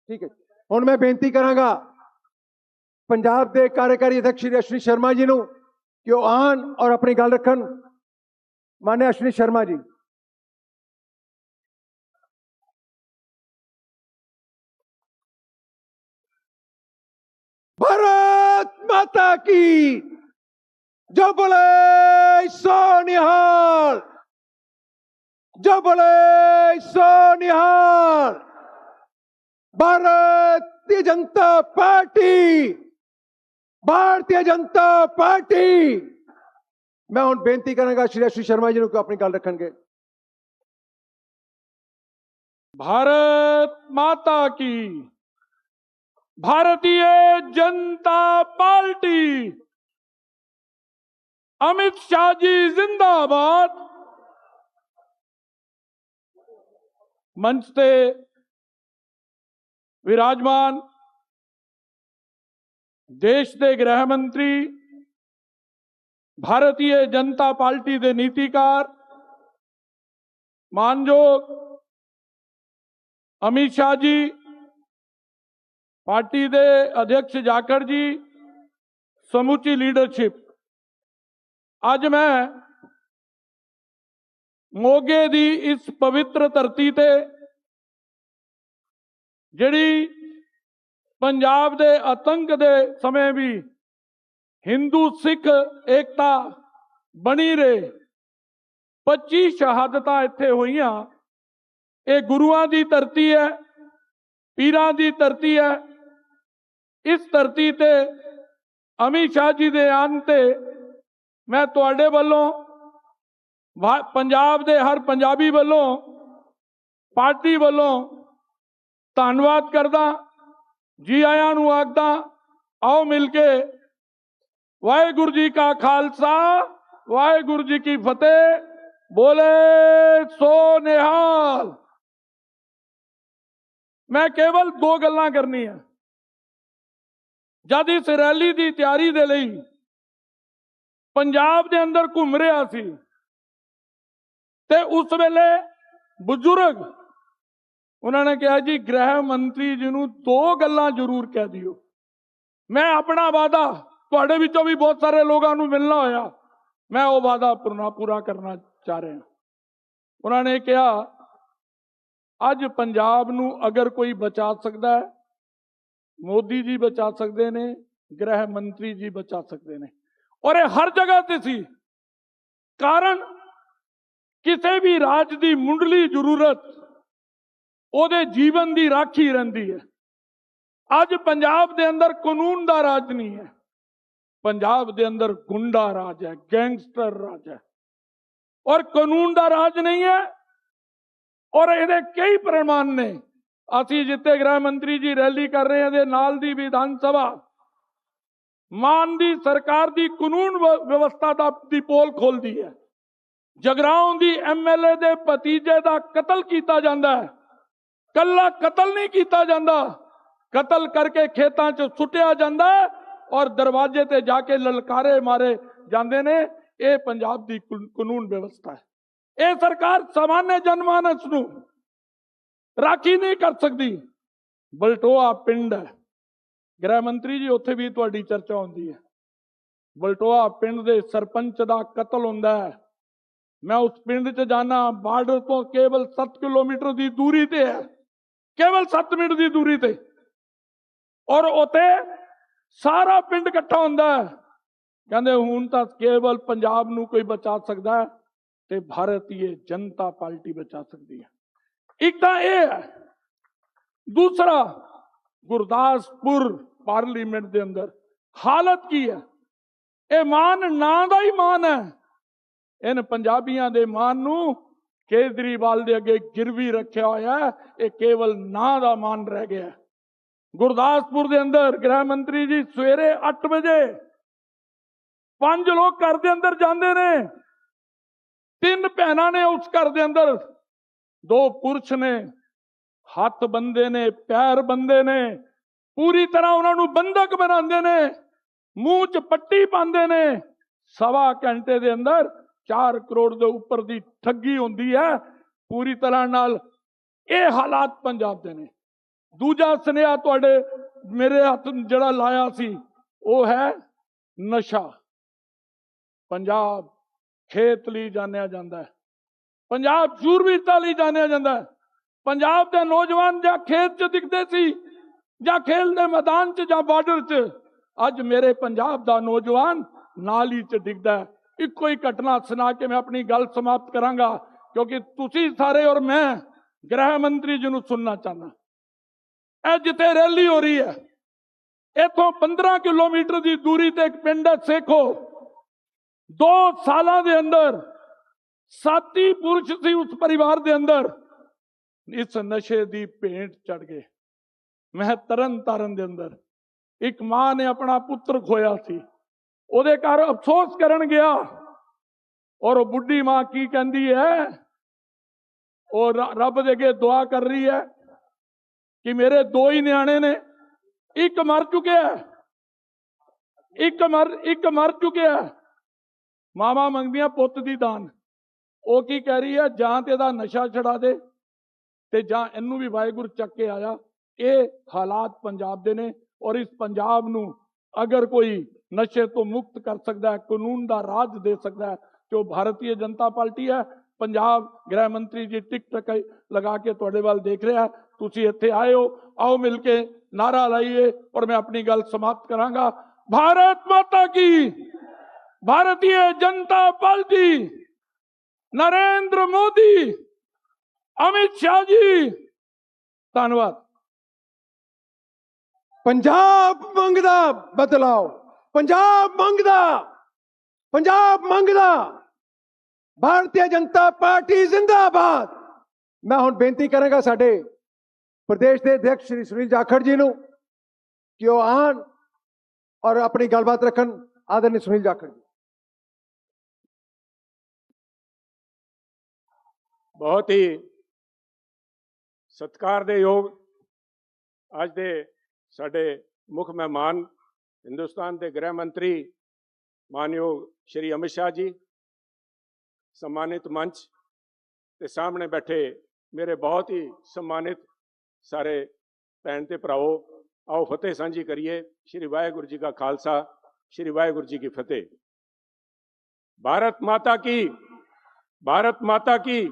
ठीक है, ਹੁਣ मैं बेनती करांगा पंजाब के कार्यकारी अध्यक्ष श्री अश्विनी शर्मा जी नूं कि वो आन और अपनी गल रखन। माननीय अश्विनी शर्मा जी। भारत माता की जो बोले सो निहाल, जो बोले सो निहाल। Bharatiya Janata party, Bharatiya Janata party. मैं हुण बेनती करांगा श्री अश्विनी शर्मा जी को अपनी गल रखणगे। भारत माता की, भारतीय जनता पार्टी, अमित शाह जी जिंदाबाद। मंच से विराजमान देश के गृह मंत्री, भारतीय जनता पार्टी के नीतिकार मानयोग अमित शाह जी, पार्टी के अध्यक्ष जाखड़ जी, समूची लीडरशिप। आज मैं मोगे दी इस पवित्र धरती ते जिहड़ी पंजाब दे आतंक दे समय भी हिंदू सिख एकता बनी रहे 25 शहादतां इत्थे होईयां। ये गुरुआं दी धरती है, पीरां दी धरती है। इस धरती ते अमित शाह जी दे आन ते मैं तुहाडे वल्लों पंजाब दे हर पंजाबी वल्लों पार्टी वल्लों धन्नवाद करदा, जी आयां नूं आखदा। आओ मिलके वाहेगुरु जी का खालसा, वाहेगुरु जी की फतेह। बोले सो निहाल। मैं केवल 2 गल्लां करनी है। जद इस रैली की तैयारी दे लई पंजाब दे अंदर घूम रहा सी ते उस वेले बुजुर्ग उन्होंने कहा जी गृह मंत्री जी नूं 2 गल्लां जरूर कह दियो। मैं अपना वादा तुहाडे विचों भी बहुत सारे लोगों नूं मिलना होया, मैं वो वादा पूरा करना चाह रहा। उन्होंने कहा ਅੱਜ ਪੰਜਾਬ ਨੂੰ ਅਗਰ ਕੋਈ ਬਚਾ ਸਕਦਾ ਹੈ, ਮੋਦੀ ਜੀ ਬਚਾ ਸਕਦੇ ਨੇ, ਗ੍ਰਹਿ ਮੰਤਰੀ ਜੀ ਬਚਾ ਸਕਦੇ ਨੇ। ਔਰ ਇਹ ਹਰ ਜਗ੍ਹਾ ਤੇ ਸੀ। ਕਾਰਨ ਕਿਸੇ ਵੀ ਰਾਜ ਦੀ ਮੁੱਢਲੀ ਜ਼ਰੂਰਤ ਉਹਦੇ ਜੀਵਨ ਦੀ ਰਾਖੀ ਰਹਿੰਦੀ ਹੈ। ਅੱਜ ਪੰਜਾਬ ਦੇ ਅੰਦਰ ਕਾਨੂੰਨ ਦਾ ਰਾਜ ਨਹੀਂ ਹੈ, ਪੰਜਾਬ ਦੇ ਅੰਦਰ ਗੁੰਡਾ ਰਾਜ ਹੈ, ਗੈਂਗਸਟਰ ਰਾਜ ਹੈ, ਔਰ ਕਾਨੂੰਨ ਦਾ ਰਾਜ ਨਹੀਂ ਹੈ। ਔਰ ਇਹਦੇ ਕਈ ਪ੍ਰਮਾਣ ਨੇ। ਅਸੀਂ ਜਿੱਥੇ ਗ੍ਰਹਿ ਮੰਤਰੀ ਜੀ ਰੈਲੀ ਕਰ ਰਹੇ ਹਾਂ ਦੇ ਨਾਲ ਦੀ ਵਿਧਾਨ ਸਭਾ ਮਾਨ ਦੀ ਸਰਕਾਰ ਦੀ ਕਾਨੂੰਨ ਵਿਵਸਥਾ ਦੀ ਪੋਲ ਖੋਲਦੀ ਹੈ। ਜਗਰਾਉਂ ਦੀ ਐਮਐਲਏ ਦੇ ਭਤੀਜੇ ਦਾ ਕਤਲ ਕੀਤਾ ਜਾਂਦਾ ਹੈ। ਕੱਲਾ ਕਤਲ ਨਹੀਂ ਕੀਤਾ ਜਾਂਦਾ, ਕਤਲ ਕਰਕੇ ਖੇਤਾਂ 'ਚ ਸੁੱਟਿਆ ਜਾਂਦਾ ਔਰ ਦਰਵਾਜ਼ੇ ਤੇ ਜਾ ਕੇ ਲਲਕਾਰੇ ਮਾਰੇ ਜਾਂਦੇ ਨੇ। ਇਹ ਪੰਜਾਬ ਦੀ ਕਾਨੂੰਨ ਵਿਵਸਥਾ ਹੈ। ਇਹ ਸਰਕਾਰ ਸਾਮਾन्य ਜਨਮਾਨਸ ਨੂੰ ਰਾਖੀ ਨਹੀਂ ਕਰ ਸਕਦੀ। ਬਲਟੋਆ ਪਿੰਡ ਹੈ, ਗ੍ਰਹਿ ਮੰਤਰੀ ਜੀ ਉੱਥੇ ਵੀ ਤੁਹਾਡੀ ਚਰਚਾ ਹੁੰਦੀ ਹੈ। ਬਲਟੋਆ ਪਿੰਡ ਦੇ ਸਰਪੰਚ ਦਾ ਕਤਲ ਹੁੰਦਾ ਹੈ। ਮੈਂ ਉਸ ਪਿੰਡ 'ਚ ਜਾਣਾ, ਬਾਰਡਰ ਤੋਂ ਕੇਵਲ 7 ਕਿਲੋਮੀਟਰ ਦੀ ਦੂਰੀ ਤੇ ਹੈ, ਕੇਵਲ 7 ਮਿੰਟ ਦੀ ਦੂਰੀ ਤੇ। ਔਰ ਉੱਥੇ ਸਾਰਾ ਪਿੰਡ ਇਕੱਠਾ ਹੁੰਦਾ ਹੈ। ਕਹਿੰਦੇ ਹੁਣ ਤਾਂ ਕੇਵਲ ਪੰਜਾਬ ਨੂੰ ਕੋਈ ਬਚਾ ਸਕਦਾ ਹੈ ਤੇ ਭਾਰਤੀ ਜਨਤਾ ਪਾਰਟੀ ਬਚਾ ਸਕਦੀ ਹੈ। ਇੱਕ ਤਾਂ ਇਹ ਹੈ। ਦੂਸਰਾ, ਗੁਰਦਾਸਪੁਰ ਪਾਰਲੀਮੈਂਟ ਦੇ ਅੰਦਰ ਹਾਲਤ ਕੀ ਹੈ? ਇਹ ਮਾਨ ਨਾਂ ਦਾ ਹੀ ਮਾਨ ਹੈ। ਇਹਨਾਂ ਪੰਜਾਬੀਆਂ ਦੇ ਮਾਨ ਨੂੰ ਕੇਜਰੀਵਾਲ ਦੇ ਅੱਗੇ ਗਿਰਵੀ ਰੱਖਿਆ ਹੋਇਆ। ਇਹ ਕੇਵਲ ਨਾਂ ਦਾ ਮਾਨ ਰਹਿ ਗਿਆ। ਗੁਰਦਾਸਪੁਰ ਦੇ ਅੰਦਰ ਗ੍ਰਹਿ ਮੰਤਰੀ ਜੀ ਸਵੇਰੇ 8 ਵਜੇ 5 ਲੋਕ ਘਰ ਦੇ ਅੰਦਰ ਜਾਂਦੇ ਨੇ। 3 ਭੈਣਾਂ ਨੇ ਉਸ ਘਰ ਦੇ ਅੰਦਰ, 2 ਪੁਰਸ਼ ਨੇ, ਹੱਥ ਬੰਦੇ ਨੇ, ਪੈਰ ਬੰਦੇ ਨੇ, ਪੂਰੀ ਤਰ੍ਹਾਂ ਉਹਨਾਂ ਨੂੰ ਬੰਧਕ ਬਣਾਉਂਦੇ ਨੇ, ਮੂੰਹ 'ਚ ਪੱਟੀ ਪਾਉਂਦੇ ਨੇ। 1.25 ਘੰਟੇ ਦੇ ਅੰਦਰ 4 ਕਰੋੜ ਦੇ ਉੱਪਰ ਦੀ ਠੱਗੀ ਹੁੰਦੀ ਹੈ ਪੂਰੀ ਤਰ੍ਹਾਂ ਨਾਲ। ਇਹ ਹਾਲਾਤ ਪੰਜਾਬ ਦੇ ਨੇ। ਦੂਜਾ ਸੁਨੇਹਾ ਤੁਹਾਡੇ ਮੇਰੇ ਹੱਥ ਜਿਹੜਾ ਲਾਇਆ ਸੀ ਉਹ ਹੈ ਨਸ਼ਾ। ਪੰਜਾਬ ਖੇਤ ਲਈ ਜਾਣਿਆ ਜਾਂਦਾ ਹੈ, ਪੰਜਾਬ ਸ਼ੂਰਵੀਰਤਾ ਲਈ ਜਾਣਿਆ ਜਾਂਦਾ ਹੈ। ਪੰਜਾਬ ਦੇ ਨੌਜਵਾਨ ਜਾਂ ਖੇਤ 'ਚ ਦਿਖਦੇ ਸੀ, ਜਾਂ ਖੇਲ ਦੇ ਮੈਦਾਨ 'ਚ, ਜਾਂ ਬਾਰਡਰ 'ਚ। ਅੱਜ ਮੇਰੇ ਪੰਜਾਬ ਦਾ ਨੌਜਵਾਨ ਨਾਲੀ 'ਚ ਦਿਖਦਾ ਹੈ। ਇੱਕੋ ਹੀ ਘਟਨਾ ਸੁਣਾ ਕੇ ਮੈਂ ਆਪਣੀ ਗੱਲ ਸਮਾਪਤ ਕਰਾਂਗਾ, ਕਿਉਂਕਿ ਤੁਸੀਂ ਸਾਰੇ ਔਰ ਮੈਂ ਗ੍ਰਹਿ ਮੰਤਰੀ ਜੀ ਨੂੰ ਸੁਣਨਾ ਚਾਹੁੰਦਾ। ਇਹ ਜਿੱਥੇ ਰੈਲੀ ਹੋ ਰਹੀ ਹੈ, ਇੱਥੋਂ 15 ਕਿਲੋਮੀਟਰ ਦੀ ਦੂਰੀ ਤੇ ਇੱਕ ਪਿੰਡ ਹੈ ਸੇਖੋ। 2 ਸਾਲਾਂ ਦੇ ਅੰਦਰ 7 ਹੀ ਪੁਰਸ਼ ਸੀ ਉਸ ਪਰਿਵਾਰ ਦੇ ਅੰਦਰ ਇਸ ਨਸ਼ੇ ਦੀ ਭੇਂਟ ਚੜ ਗਏ। ਮੈਂ ਤਰਨ ਤਾਰਨ ਦੇ ਅੰਦਰ ਇੱਕ ਮਾਂ ਨੇ ਆਪਣਾ ਪੁੱਤਰ ਖੋਇਆ ਸੀ, ਉਹਦੇ ਘਰ ਅਫਸੋਸ ਕਰਨ ਗਿਆ, ਔਰ ਉਹ ਬੁੱਢੀ ਮਾਂ ਕੀ ਕਹਿੰਦੀ ਹੈ? ਉਹ ਰੱਬ ਦੇ ਅੱਗੇ ਦੁਆ ਕਰ ਰਹੀ ਹੈ ਕਿ ਮੇਰੇ 2 ਹੀ ਨਿਆਣੇ ਨੇ, ਇੱਕ ਮਰ ਚੁੱਕਿਆ, ਇੱਕ ਮਰ ਚੁੱਕਿਆ। ਮਾਵਾਂ ਮੰਗਦੀਆਂ ਪੁੱਤ ਦੀ ਦਾਨ। ਉਹ ਕੀ ਕਹਿ ਰਹੀ ਹੈ? ਜਾਂ ਤੇ ਇਹਦਾ ਨਸ਼ਾ ਛਡਾ ਦੇ ਤੇ ਜਾਂ ਇਹਨੂੰ ਵੀ ਵਾਹਿਗੁਰੂ ਚੱਕ ਕੇ ਆਇਆ। ਇਹ ਹਾਲਾਤ ਪੰਜਾਬ ਦੇ ਨੇ। ਔਰ ਇਸ ਪੰਜਾਬ ਨੂੰ ਅਗਰ ਕੋਈ ਨਸ਼ੇ ਤੋਂ ਮੁਕਤ ਕਰ ਸਕਦਾ ਹੈ, ਕਾਨੂੰਨ ਦਾ ਰਾਜ ਦੇ ਸਕਦਾ ਹੈ, ਜੋ ਭਾਰਤੀ ਜਨਤਾ ਪਾਰਟੀ ਹੈ। ਪੰਜਾਬ ਗ੍ਰਹਿ ਮੰਤਰੀ ਜੀ ਟਿਕਟਕ ਲਗਾ ਕੇ ਤੁਹਾਡੇ ਵੱਲ ਦੇਖ ਰਿਹਾ। ਤੁਸੀਂ ਇੱਥੇ ਆਏ ਹੋ, आओ मिलके नारा लाइए। और मैं अपनी गल समाप्त करांगा। भारत माता की, भारतीय जनता पार्टी, नरेंद्र मोदी, अमित शाह जी, धन्यवाद। पंजाब मंगदा बदलाव, पंजाब मंगदा, पंजाब मंगदा, भारतीय जनता पार्टी जिंदाबाद। मैं हुण बेनती करांगा साडे प्रदेश के अध्यक्ष श्री सुनील जाखड़ जी नूं कि वो आन और अपनी गलबात रखन। आदरणीय सुनील जाखड़ जी। बहुत ही सत्कार दे योग अज दे साडे मुख मेहमान हिंदुस्तान के गृह मंत्री मानयोग श्री अमित शाह जी, सम्मानित मंच के सामने बैठे मेरे बहुत ही सम्मानित सारे भैन ते भराओ, आओ फतेह सांझी करिए। श्री वाहेगुरु जी का खालसा, श्री वाहेगुरु जी की फतेह। भारत माता की, भारत माता की।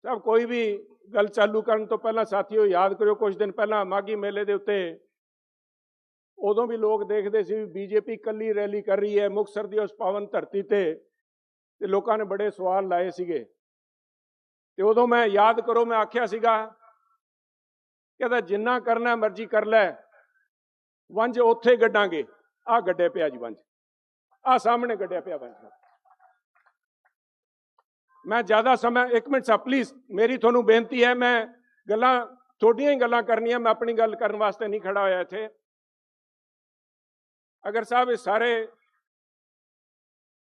ਸਭ ਕੋਈ ਵੀ ਗੱਲ ਚਾਲੂ ਕਰਨ ਤੋਂ ਪਹਿਲਾਂ ਸਾਥੀਓ ਯਾਦ ਕਰਿਓ, ਕੁਝ ਦਿਨ ਪਹਿਲਾਂ ਮਾਘੀ ਮੇਲੇ ਦੇ ਉੱਤੇ ਉਦੋਂ ਵੀ ਲੋਕ ਦੇਖਦੇ ਸੀ ਬੀਜੇਪੀ ਇਕੱਲੀ ਰੈਲੀ ਕਰ ਰਹੀ ਹੈ ਮੁਕਤਸਰ ਦੀ ਉਸ ਪਾਵਨ ਧਰਤੀ ਤੇ ਲੋਕਾਂ ਨੇ ਬੜੇ ਸਵਾਲ ਲਾਏ ਸੀਗੇ। ਤੇ ਉਦੋਂ ਮੈਂ ਯਾਦ ਕਰੋ ਮੈਂ ਆਖਿਆ ਸੀਗਾ ਕਹਿੰਦਾ ਜਿੰਨਾ ਕਰਨਾ ਮਰਜ਼ੀ ਕਰ ਲੈ, ਵੰਜ ਉੱਥੇ ਗੱਡਾਂਗੇ। ਆਹ ਗੱਡੇ ਪਿਆ ਜੀ ਵੰਜ, ਆਹ ਸਾਹਮਣੇ ਗੱਡਿਆ ਪਿਆ ਵੰਜ। ਮੈਂ ਜ਼ਿਆਦਾ ਸਮਾਂ, ਇੱਕ ਮਿੰਟ ਸਾਹਿਬ ਪਲੀਜ਼, ਮੇਰੀ ਤੁਹਾਨੂੰ ਬੇਨਤੀ ਹੈ, ਮੈਂ ਗੱਲਾਂ ਤੁਹਾਡੀਆਂ ਹੀ ਗੱਲਾਂ ਕਰਨੀਆਂ, ਮੈਂ ਆਪਣੀ ਗੱਲ ਕਰਨ ਵਾਸਤੇ ਨਹੀਂ ਖੜਾ ਹੋਇਆ ਇੱਥੇ। अगर साहब इस सारे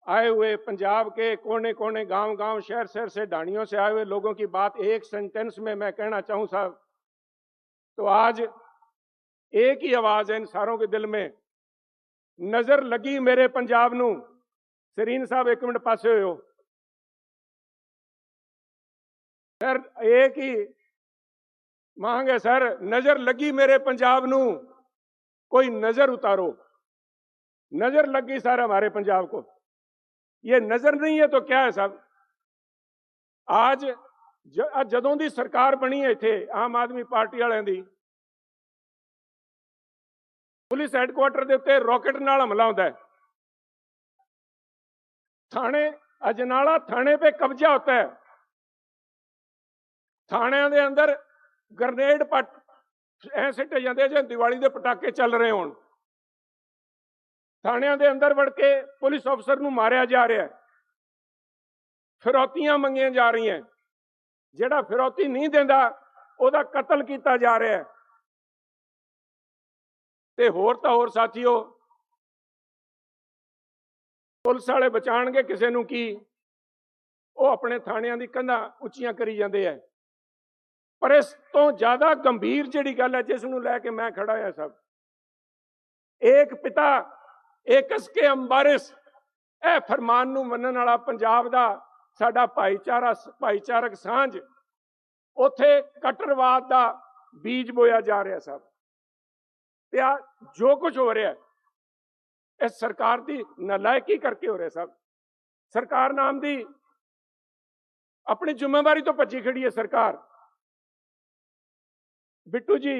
आए हुए पंजाब के कोने कोने गांव गांव शहर शहर से ढाणियों से आए हुए लोगों की बात एक सेंटेंस में मैं कहना चाहूं साहब, तो आज एक ही आवाज है इन सारों के दिल में, नजर लगी मेरे पंजाब नू। सरीन साहब एक मिनट पासे हो सर, एक ही मांग है सर, नजर लगी मेरे पंजाब नू, कोई नजर उतारो। नजर लग गई सर हमारे पंजाब को, ये नजर नहीं है तो क्या है साहब। आज जदों दी सरकार बनी है इत्थे आम आदमी पार्टी वालियां दी, पुलिस हैडक्वार्टर दे उत्ते रॉकेट नाल हमला होता है, थाने अजनाला थाने पे कब्जा होता है, थाने दे अंदर ग्रेनेड ऐ सिੱਟੇ ਜਾਂਦੇ ਜੇ दिवाली के पटाके चल रहे होण, थाणिਆਂ ਦੇ अंदर वड़ के पुलिस अफसर ਨੂੰ मारिया जा रहा है, फिरौतियां मंगियां जा रही हैं, ਜਿਹੜਾ फिरौती नहीं देंदा ਉਹਦਾ कतल किया जा रहा है। ते होर तां होर साथियों, पुलिस वाले बचाणगे किसे नूं की, ਉਹ अपने थाणिਆਂ ਦੀ कंधां ਉੱਚੀਆਂ करी ਜਾਂਦੇ है। पर इस तो ज्यादा गंभीर जिहड़ी गल है जिस नूं लै के मैं खड़ा है सब, एक पिता एक के अंबारिस, ਇਹ फरमान नूं मनण वाला पंजाब दा साडा भाईचारक सांझ, उत्थे कट्टरवाद दा बीज बोया जा रहा सब। ते आ जो कुछ हो रहा है इस सरकार दी नालायकी करके हो रहा सब। सरकार नाम दी अपनी जिम्मेवारी तो भज्जी खड़ी है सरकार। बिट्टू जी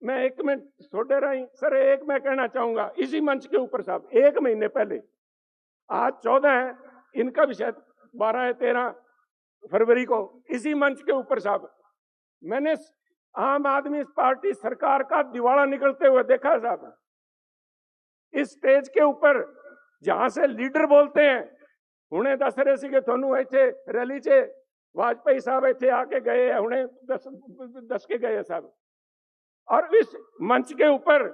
मैं एक मिनट थोड़े रही सर, एक मैं कहना चाहूंगा इसी मंच के ऊपर साहब, एक महीने पहले, आज 14 है, इनका भी शायद 12 है 13 फरवरी को, इसी मंच के ऊपर साहब मैंने आम आदमी पार्टी सरकार का दिवाला निकलते हुए देखा साहब। इस स्टेज के ऊपर जहां से लीडर बोलते हैं, हुणे दस रहे सी कि थानू इत्थे रैली च वाजपेयी साहब इत्थे आके गए हैं, हुणे दस के गए साहब। और इस मंच के ऊपर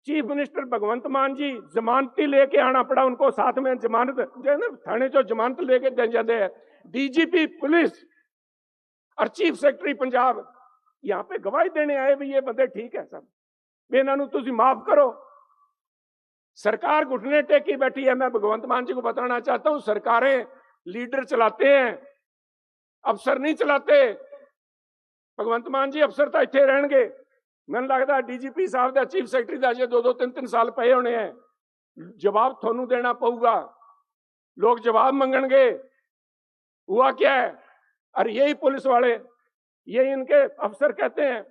चीफ मिनिस्टर भगवंत मान जी जमानती लेके आना पड़ा उनको, साथ में जमानत जो है ना थाने चो जमानत लेके दे जाते हैं। डीजीपी पुलिस और चीफ सेक्रेटरी पंजाब यहाँ पे गवाही देने आए भी ये बंदे ठीक है सब, इन्हों तुसी माफ करो। सरकार घुटने टेकी बैठी है। मैं भगवंत मान जी को बताना चाहता हूं, सरकारें लीडर चलाते हैं, अफसर नहीं चलाते। भगवंत मान जी अफसर तो इत्थे रहणगे, मैनूं लगदा डीजीपी साहब दा चीफ सैकटरी दा अजे 2-2 3-3 साल पे होने हैं, जवाब थानू देना पऊगा, लोग जवाब मंगणगे। हुआ क्या है? और यही पुलिस वाले, यही इनके अफसर कहते हैं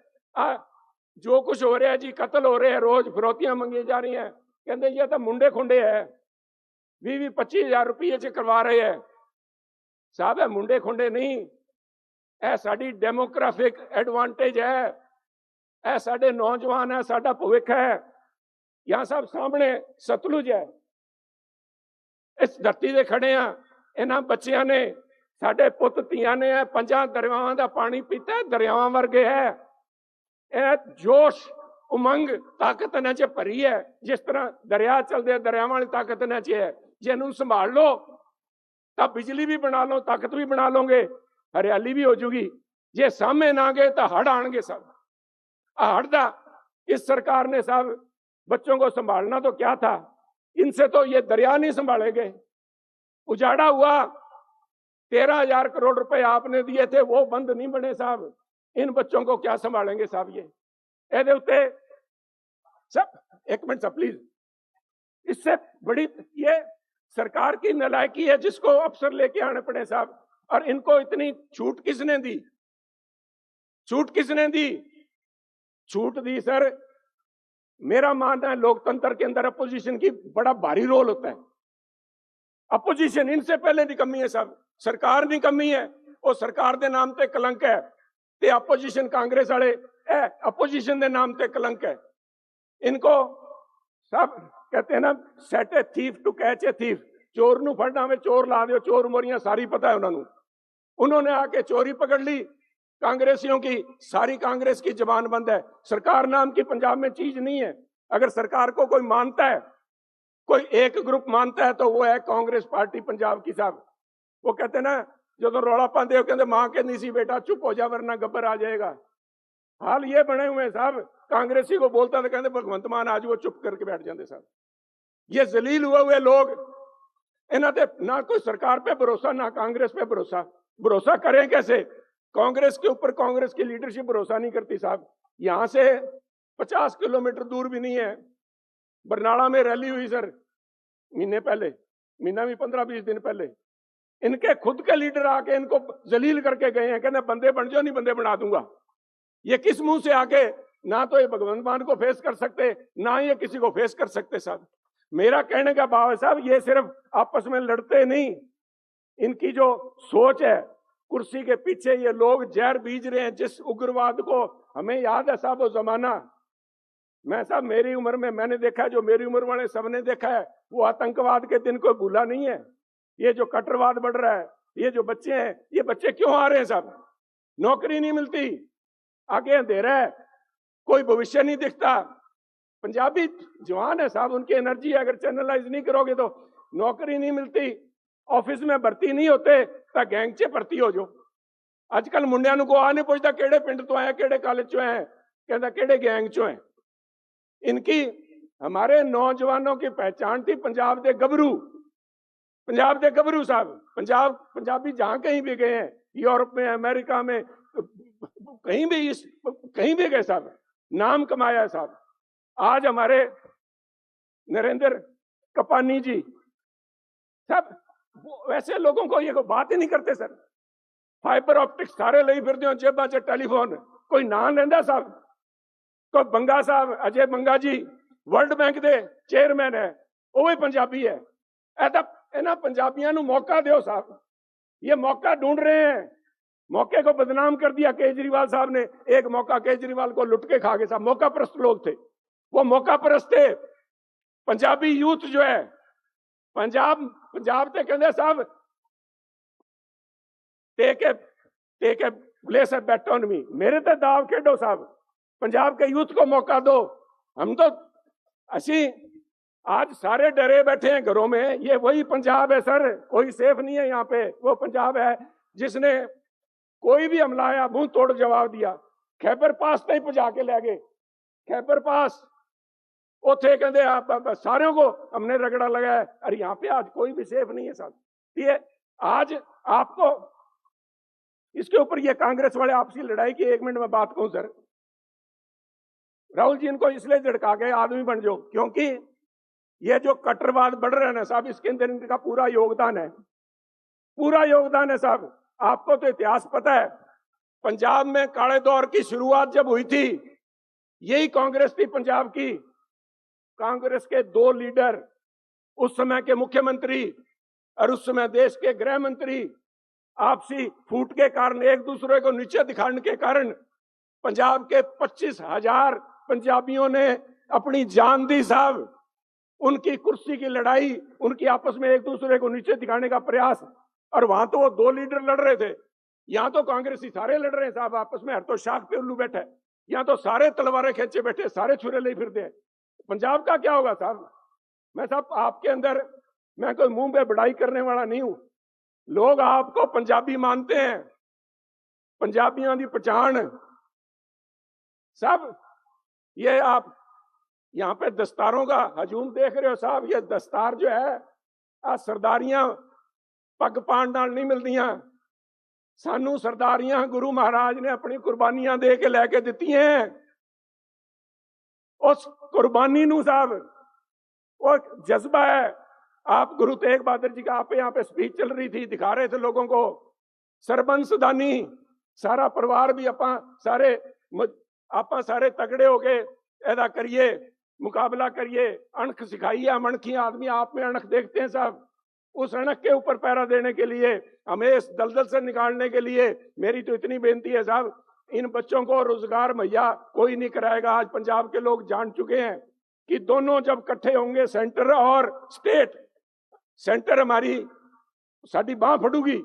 जो कुछ हो रहा है जी, कत्ल हो रहे हैं, रोज फिरौतियां मंगी जा रही हैं, कहते ये तो मुंडे खुंडे है, 20-25 हज़ार रुपये च करवा रहे हैं साहब। है मुंडे खुंडे नहीं, यह साडी डेमोग्राफिक एडवांटेज है, यह साडे नौजवान है, साडा भविख है। यहाँ सब सामने सतलुज है, इस धरती दे खड़े हैं, इन्हां बच्चियां ने, साडे पुत धीआं ने 5 दरियावां दा पानी पीता है, दरियावां वर्गे है। यह जोश उमंग ताकत इन्हां च भरी है, जिस तरह दरिया चलते दरियावां वाली ताकत इन्हां च है। जे इन्हूं संभाल लो तो बिजली भी बना लो, ताकत भी बना लोगे, हरियाली भी हो जूगी। जे सामने ना गए तो हड़ आएंगे सब। हड़ दा इस सरकार ने साहब बच्चों को संभालना तो क्या था, इनसे तो ये दरिया नहीं संभाले गए। उजाड़ा हुआ 13,000 करोड़ रुपए आपने दिए थे, वो बंद नहीं बने साहब। इन बच्चों को क्या संभालेंगे साहब? ये उत्ते सब, एक मिनट साहब प्लीज, इससे बड़ी ये सरकार की नालायकी है जिसको अफसर लेके आने पड़े साहब। और इनको इतनी छूट किसने दी? छूट किसने दी? छूट दी सर, मेरा मानना है लोकतंत्र के अंदर अपोजिशन की बड़ा भारी रोल होता है। अपोजिशन इनसे पहले निकम्मी है साहब, सरकार निकम्मी है, और सरकार के नाम ते कलंक है, ते अपोजिशन कांग्रेस वाले अपोजिशन के नाम ते कलंक है। इनको सब कहते हैं ना, set a thief to catch a thief, चोर नू फड़ना में चोर ला दो, चोर मोरियां सारी पता है उन्होंने। उन्होंने आके चोरी पकड़ ली कांग्रेसियों की, सारी कांग्रेस की जबान बंद है। सरकार नाम की पंजाब में चीज नहीं है। अगर सरकार को कोई मानता है, कोई एक ग्रुप मानता है, तो वो है कांग्रेस पार्टी पंजाब की साहब। वो कहते ना, जो तो रौला पाते हो कहते मां के नहीं सी बेटा चुप हो जा वरना गब्बर आ जाएगा। हाल ये बने हुए साहब, कांग्रेसी को बोलता तो कहते भगवंत मान आज वो चुप करके बैठ जाते साहब। ये जलील हुए लोग, इन्होंने ना कोई सरकार पे भरोसा ना कांग्रेस पे भरोसा। भरोसा करें कैसे? कांग्रेस के ऊपर कांग्रेस की लीडरशिप भरोसा नहीं करती साहब। यहां से 50 किलोमीटर दूर भी नहीं है, बरनाला में रैली हुई सर महीने पहले, महीना भी 15-20 दिन पहले। इनके खुद के लीडर आके इनको जलील करके गए हैं, कहते बंदे बन जाओ, नहीं बंदे बना दूंगा। ये किस मुंह से आके, ना तो ये भगवंत मान को फेस कर सकते, ना ये किसी को फेस कर सकते साहब। मेरा कहने का भाव है साहब, ये सिर्फ आपस में लड़ते नहीं, इनकी जो सोच है, कुर्सी के पीछे ये लोग जहर बीज रहे हैं। जिस उग्रवाद को हमें याद है साहब वो जमाना, मैं साहब मेरी उम्र में मैंने देखा है, जो मेरी उम्र वाले सबने देखा है, वो आतंकवाद के दिन कोई भूला नहीं है। ये जो कट्टरवाद बढ़ रहा है, ये जो बच्चे हैं, ये बच्चे क्यों आ रहे हैं साहब? नौकरी नहीं मिलती, आगे अंधेरा है, कोई भविष्य नहीं दिखता। पंजाबी जवान है साहब, उनकी एनर्जी अगर चैनलाइज नहीं करोगे तो नौकरी नहीं मिलती, ऑफिस में भर्ती नहीं होते, तो गैंग च भर्ती हो जाओ। अजकल मुंडिया को आ नहीं पूछता केड़े पिंड तो आए, केड़े कॉलेज चो है, कहता केड़े गैंग चो है। इनकी हमारे नौजवानों की पहचान थी पंजाब के गबरू, पंजाब के गबरू साहब। पंजाबी जहां कहीं भी गए हैं, यूरोप में, अमेरिका में, कहीं भी गए साहब, नाम कमाया है साहब। आज हमारे नरेंद्र कपानी जी साहब, वैसे लोगों को ये कोई बात ही नहीं करते सर। फाइबर ऑप्टिक्स सारे ले फिरते हो जेबा च टेलीफोन, कोई नाम लेंदा साहब? कोई बंगा साहब, अजय बंगा जी वर्ल्ड बैंक के चेयरमैन है, वो भी पंजाबी है। इन्हां पंजाबियों को मौका दो साहब, ये मौका ढूंढ रहे हैं। मौके को बदनाम कर दिया केजरीवाल साहब ने। एक मौका केजरीवाल को लुट के खा गए साहब। मौका परस्त लोग थे, वो मौका परस्त थे। पंजाबी यूथ जो है पंजाब ते कहते साहब take a place a bet on me, मेरे ते दाव खेडो साहब। पंजाब के यूथ को मौका दो। हम तो असी आज सारे डरे बैठे हैं घरों में। ये वही पंजाब है सर, कोई सेफ नहीं है यहाँ पे। वो पंजाब है जिसने कोई भी हमला आया मुंह तोड़ जवाब दिया। खैबर पास तक पहुंचा के ले गए। खैबर पास उथे कहते आप सारों को हमने रगड़ा लगाया, और यहाँ पे आज कोई भी सेफ नहीं है साहब। ये आज आपको इसके ऊपर ये कांग्रेस वाले आपसी लड़ाई की 1 मिनट में बात कहूं सर। राहुल जी इनको इसलिए झड़का गए आदमी बन जाओ, क्योंकि ये जो कट्टरवाद बढ़ रहा है ना साहब, इसके अंदर इनका पूरा योगदान है, पूरा योगदान है साहब। आपको तो इतिहास पता है, पंजाब में काले दौर की शुरुआत जब हुई थी, यही कांग्रेस थी पंजाब की। कांग्रेस के 2 लीडर, उस समय के मुख्यमंत्री और उस समय देश के गृह मंत्री, आपसी फूट के कारण, एक दूसरे को नीचे दिखाने के कारण पंजाब के 25,000 पंजाबियों ने अपनी जान दी साहब। उनकी कुर्सी की लड़ाई, उनकी आपस में एक दूसरे को नीचे दिखाने का प्रयास। और वहां तो वो 2 लीडर लड़ रहे थे, यहाँ तो कांग्रेसी सारे लड़ रहे हैं साहब आपस में। हर तो शाख पे उल्लू बैठा है, यहाँ तो सारे तलवारें खींचे बैठे, सारे छुरे ले फिरते हैं। पंजाब का क्या होगा साहब? मैं साहब आपके अंदर, मैं कोई मुंह पे बड़ाई करने वाला नहीं हूं। लोग आपको पंजाबी मानते हैं, पंजाबियों की पहचान साहब। ये आप यहाँ पे दस्तारों का हजूम देख रहे हो साहब। ये दस्तार जो है, आ सरदारियां पग पाण नाल नहीं मिलदियां। सानू सरदारियां गुरु महाराज ने अपनी कुर्बानियां दे के लैके दित्ती हैं। उस कुर्बानी नू साहब, वो जज्बा है। आप गुरु तेग बहादुर जी का, आप यहाँ पे स्पीच चल रही थी, दिखा रहे थे लोगों को, ਸਰਬੰਸ ਦਾਨੀ ਸਾਰਾ ਪਰਿਵਾਰ ਵੀ ਆਪਾਂ ਸਾਰੇ ਤਗੜੇ ਹੋ ਕੇ ਇਹਦਾ ਕਰੀਏ, मुकाबला करिए। अणख सिखाइए, हम अणखी आदमी आप में अणख देखते हैं साहब। उस अणख के ऊपर पहरा देने के लिए, हमें इस दलदल से निकालने के लिए मेरी तो इतनी बेनती है साहब, इन बच्चों को रोजगार मुहैया कोई नहीं कराएगा। आज पंजाब के लोग जान चुके हैं कि दोनों जब इकट्ठे होंगे, सेंटर और स्टेट, सेंटर हमारी साडी बांह फड़ूगी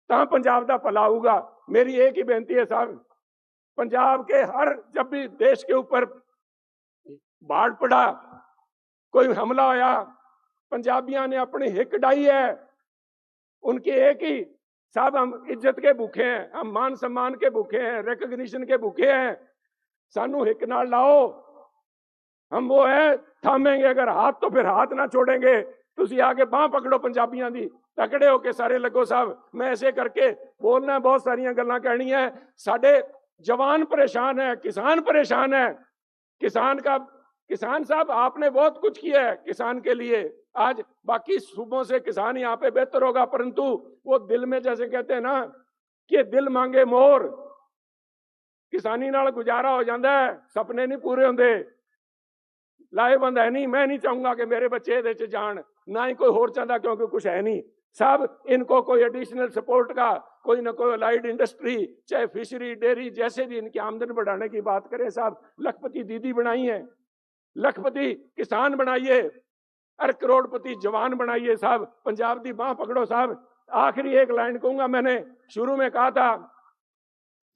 तो पंजाब का भला होगा। मेरी एक ही बेनती है साहब, पंजाब के हर, जब भी देश के ऊपर बाढ़ पड़ा, कोई हमला होया, पंजाबियों ने अपनी हिक डाई है। उनकी एक ही साहब, हम इज्जत के भूखे हैं, हम मान सम्मान के भूखे हैं, रिकग्निशन के भूखे हैं। सानू हिक नाल लाओ, हम वो है थामेंगे अगर हाथ, तो फिर हाथ ना छोड़ेंगे। तुसी आके बांह पकड़ो पंजाबियों की, तकड़े होके सारे लगो साहब। मैं ऐसे करके बोलना, बहुत सारियां गल्लां कहनी है। साडे जवान परेशान है, किसान परेशान है। किसान साहब, आपने बहुत कुछ किया है किसान के लिए। आज बाकी सूबों से किसान यहाँ पे बेहतर होगा, परंतु वो दिल में, जैसे कहते हैं ना कि दिल मांगे मोर, किसानी नाल गुजारा हो जाता है, सपने नहीं पूरे होंगे, लाहेबंद है नहीं। मैं नहीं चाहूंगा कि मेरे बच्चे इहदे च जान, ना ही कोई होर चाहता, क्योंकि कुछ है नहीं साहब। इनको कोई एडिशनल सपोर्ट का, कोई ना कोई अलाइड इंडस्ट्री, चाहे फिशरी, डेयरी, जैसे भी इनकी आमदन बढ़ाने की बात करें साहब। लखपति दीदी बनाई है, लखपति किसान बनाइए, और करोड़पति जवान बनाइए साहब। पंजाब की बांह पकड़ो साहब। आखिरी एक लाइन कहूंगा, मैंने शुरू में कहा था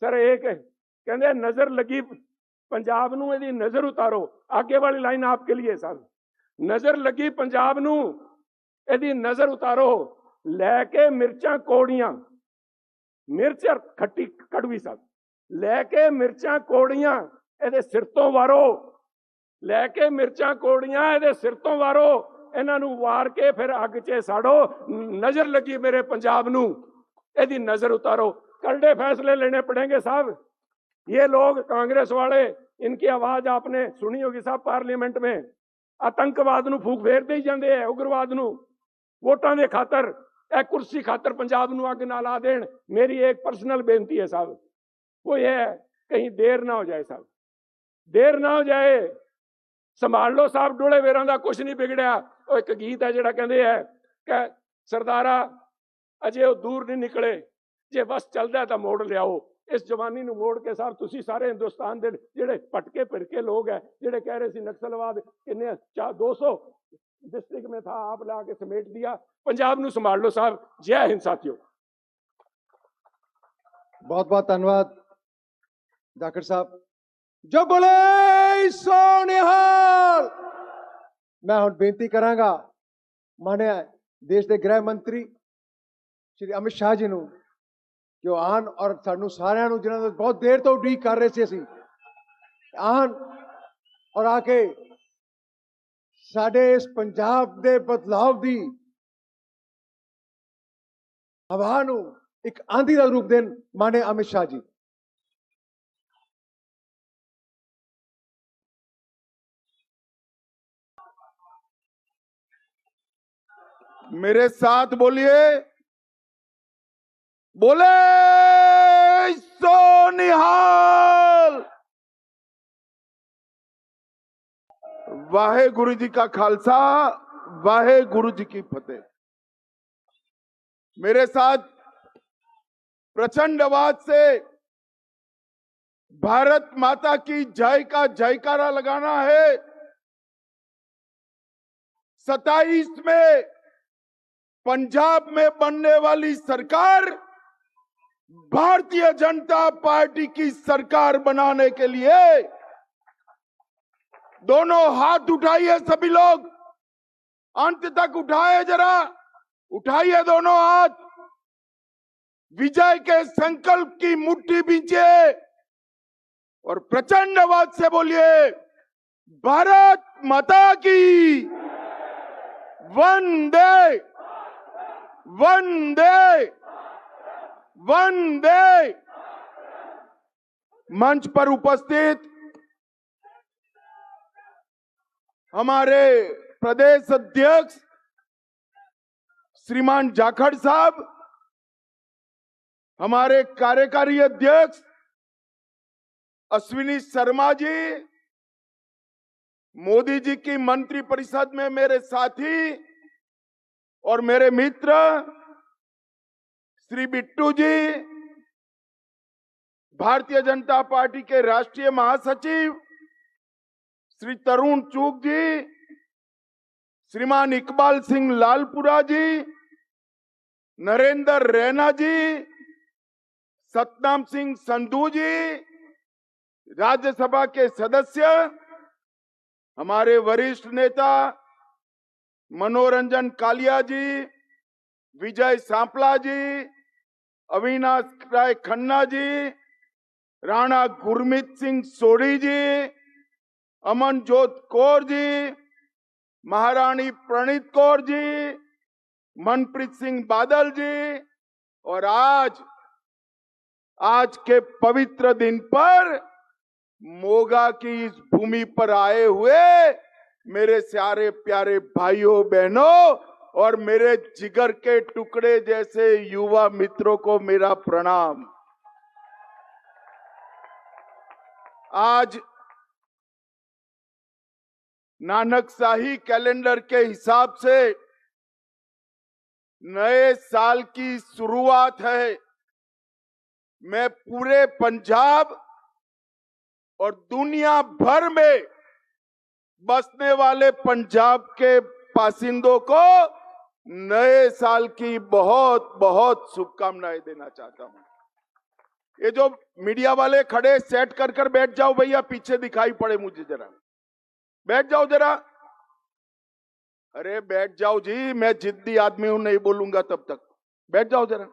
सर, एक कहते नजर लगी पंजाब नूं, इहदी नजर उतारो। आगे वाली लाइन आपके लिए साहब, नजर लगी पंजाब नूं, इहदी नजर उतारो। लैके मिर्चां कोड़ियां, मिर्च खट्टी कड़वी साहब, लैके मिर्चां कोड़ियां इहदे सिर तो वारो। लैके मिर्चां कोड़ियां इहदे सिर तो वारो, इन्हां नूं वार के फिर अग च साड़ो। नजर लगी मेरे पंजाब नूं, इहदी नजर उतारो। करड़े फैसले लेने पड़ेंगे साहब। ये लोग कांग्रेस वाले, इनकी आवाज आपने सुनी होगी साहब, पार्लियामेंट में आतंकवाद नूं फूक फेरदे ही जांदे है, उग्रवाद नूं, वोटां दे खातर, ए कुर्सी खातर पंजाब नूं अग ना ला देण। मेरी एक पर्सनल बेनती है साहब, वो ये है, कहीं देर ना हो जाए साहब, देर ना हो जाए। संभाल लो साहब, डोले वेरां दा कुछ नहीं बिगड़िया। वो एक गीत है जिहड़ा कहंदे है कि सरदारा अजे वो दूर नहीं निकले, जे बस चलदा तां मोड़ लियाओ। इस जवानी नूं मोड़ के साहब, तुसी सारे हिंदुस्तान दे जिहड़े भटके फिरके लोग है, जिहड़े कह रहे सी नक्सलवाद किन्ने 200 डिस्ट्रिक्ट में था, आप ला के समेट दिया। पंजाब नूं संभाल लो साहब। जय हिंद साथियों। बहुत बहुत धन्यवाद जाखड़ साहब। जो बोले सो निहाल। मैं हुण बेनती करांगा माननीय देश के गृह मंत्री श्री अमित शाह जी नूं कि वो आन और सानू सारिਆਂ ਨੂੰ जिन्हां ਨੂੰ बहुत देर तो उਡੀक कर रहे सी, असीं आन और आके साडे इस पंजाब दे बदलाव दी हवा नूं एक आंधी का रूप देन माननीय अमित शाह जी। मेरे साथ बोलिए, बोले सो निहाल। वाहे गुरु जी का खालसा, वाहे गुरु जी की फतेह। मेरे साथ प्रचंड आवाज से भारत माता की जय का जयकारा लगाना है। 27 में पंजाब में बनने वाली सरकार भारतीय जनता पार्टी की सरकार बनाने के लिए दोनों हाथ उठाइए। सभी लोग अंत तक उठाए, जरा उठाइए दोनों हाथ। विजय के संकल्प की मुट्ठी बींचे और प्रचंड आवाज से बोलिए, भारत माता की वंदे वंदे वंदे। मंच पर उपस्थित हमारे प्रदेश अध्यक्ष श्रीमान जाखड़ साहब, हमारे कार्यकारी अध्यक्ष अश्विनी शर्मा जी, मोदी जी की मंत्री परिषद में मेरे साथी और मेरे मित्र श्री बिट्टू जी, भारतीय जनता पार्टी के राष्ट्रीय महासचिव श्री तरुण चूग जी, श्रीमान इकबाल सिंह लालपुरा जी, नरेंद्र रैना जी, सतनाम सिंह संधू जी, राज्यसभा के सदस्य, हमारे वरिष्ठ नेता मनोरंजन कालिया जी, विजय सांपला जी, अविनाश राय खन्ना जी, राणा गुरमीत सिंह सोढ़ी जी, अमनजोत कौर जी, महारानी प्रणीत कौर जी, मनप्रीत सिंह बादल जी, और आज के पवित्र दिन पर मोगा की इस भूमि पर आए हुए मेरे सारे प्यारे भाइयों बहनों और मेरे जिगर के टुकड़े जैसे युवा मित्रों को मेरा प्रणाम। आज नानक शाही कैलेंडर के हिसाब से नए साल की शुरुआत है। मैं पूरे पंजाब और दुनिया भर में बसने वाले पंजाब के बासिंदों को नए साल की बहुत बहुत शुभकामनाएं देना चाहता हूं। ये जो मीडिया वाले खड़े सेट कर बैठ जाओ भैया, पीछे दिखाई पड़े मुझे, जरा बैठ जाओ जरा। अरे बैठ जाओ जी, मैं जिद्दी आदमी हूं, नहीं बोलूंगा तब तक, बैठ जाओ जरा।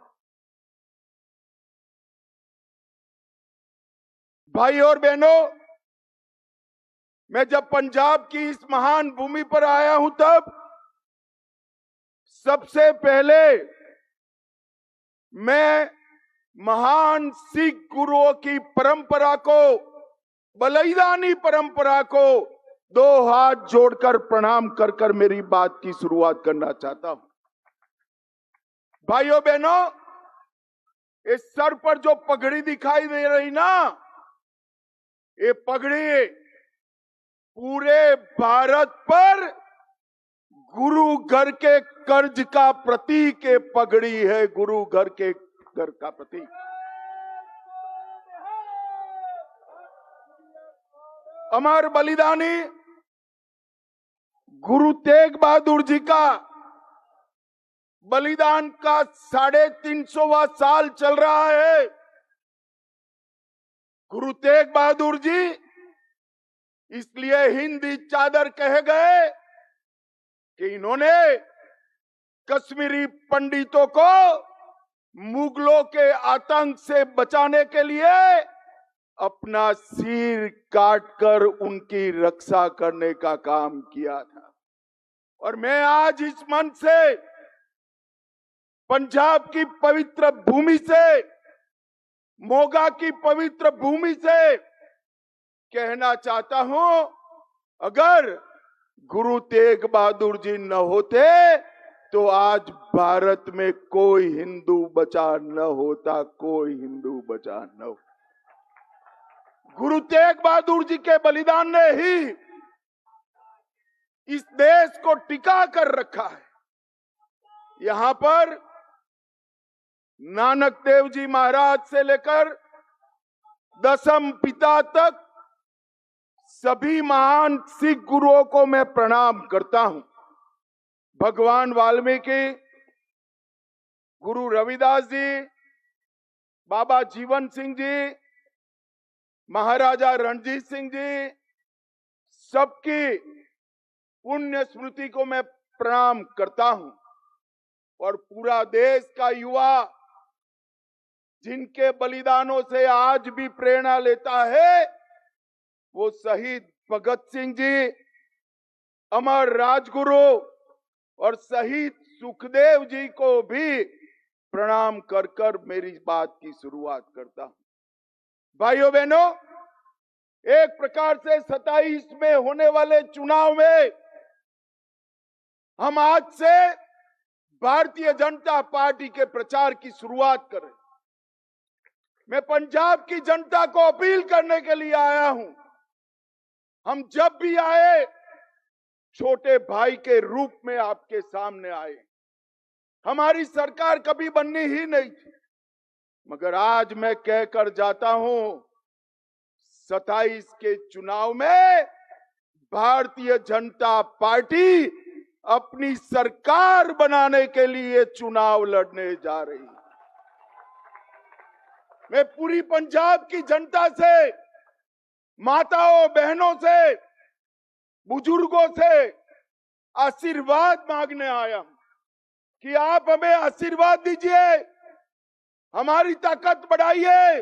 भाई और बहनों, मैं जब पंजाब की इस महान भूमि पर आया हूं तब सबसे पहले मैं महान सिख गुरुओं की परंपरा को, बलिदानी परंपरा को दो हाथ जोड़कर प्रणाम कर मेरी बात की शुरुआत करना चाहता हूं। भाइयों बहनों, इस सर पर जो पगड़ी दिखाई दे रही ना, ये पगड़ी पूरे भारत पर गुरु घर के कर्ज का प्रतीक ये पगड़ी है, गुरु घर के घर का प्रतीक। अमर बलिदानी गुरु तेग बहादुर जी का बलिदान का 350वां साल चल रहा है। गुरु तेग बहादुर जी इसलिए हिंदी चादर कहे गए कि इन्होंने कश्मीरी पंडितों को मुगलों के आतंक से बचाने के लिए अपना सिर काटकर उनकी रक्षा करने का काम किया था। और मैं आज इस मंच से, पंजाब की पवित्र भूमि से, मोगा की पवित्र भूमि से कहना चाहता हूं, अगर गुरु तेग बहादुर जी न होते तो आज भारत में कोई हिंदू बचा न होता, कोई हिंदू बचा न हो। गुरु तेग बहादुर जी के बलिदान ने ही इस देश को टिका कर रखा है। यहां पर नानक देव जी महाराज से लेकर दसम पिता तक सभी महान सिख गुरुओं को मैं प्रणाम करता हूं। भगवान वाल्मीकि, गुरु रविदास जी, बाबा जीवन सिंह जी, महाराजा रणजीत सिंह जी, सबकी पुण्य स्मृति को मैं प्रणाम करता हूं। और पूरा देश का युवा जिनके बलिदानों से आज भी प्रेरणा लेता है, वो शहीद भगत सिंह जी, अमर राजगुरु और शहीद सुखदेव जी को भी प्रणाम कर मेरी बात की शुरुआत करता हूं। भाइयों बहनों, एक प्रकार से 27 में होने वाले चुनाव में हम आज से भारतीय जनता पार्टी के प्रचार की शुरुआत करें। मैं पंजाब की जनता को अपील करने के लिए आया हूं। हम जब भी आए छोटे भाई के रूप में आपके सामने आए। हमारी सरकार कभी बननी ही नहीं थी, मगर आज मैं कहकर जाता हूं 27 के चुनाव में भारतीय जनता पार्टी अपनी सरकार बनाने के लिए चुनाव लड़ने जा रही है। मैं पूरी पंजाब की जनता से, माताओं बहनों से, बुजुर्गों से आशीर्वाद मांगने आया हूं कि आप हमें आशीर्वाद दीजिए, हमारी ताकत बढ़ाइए।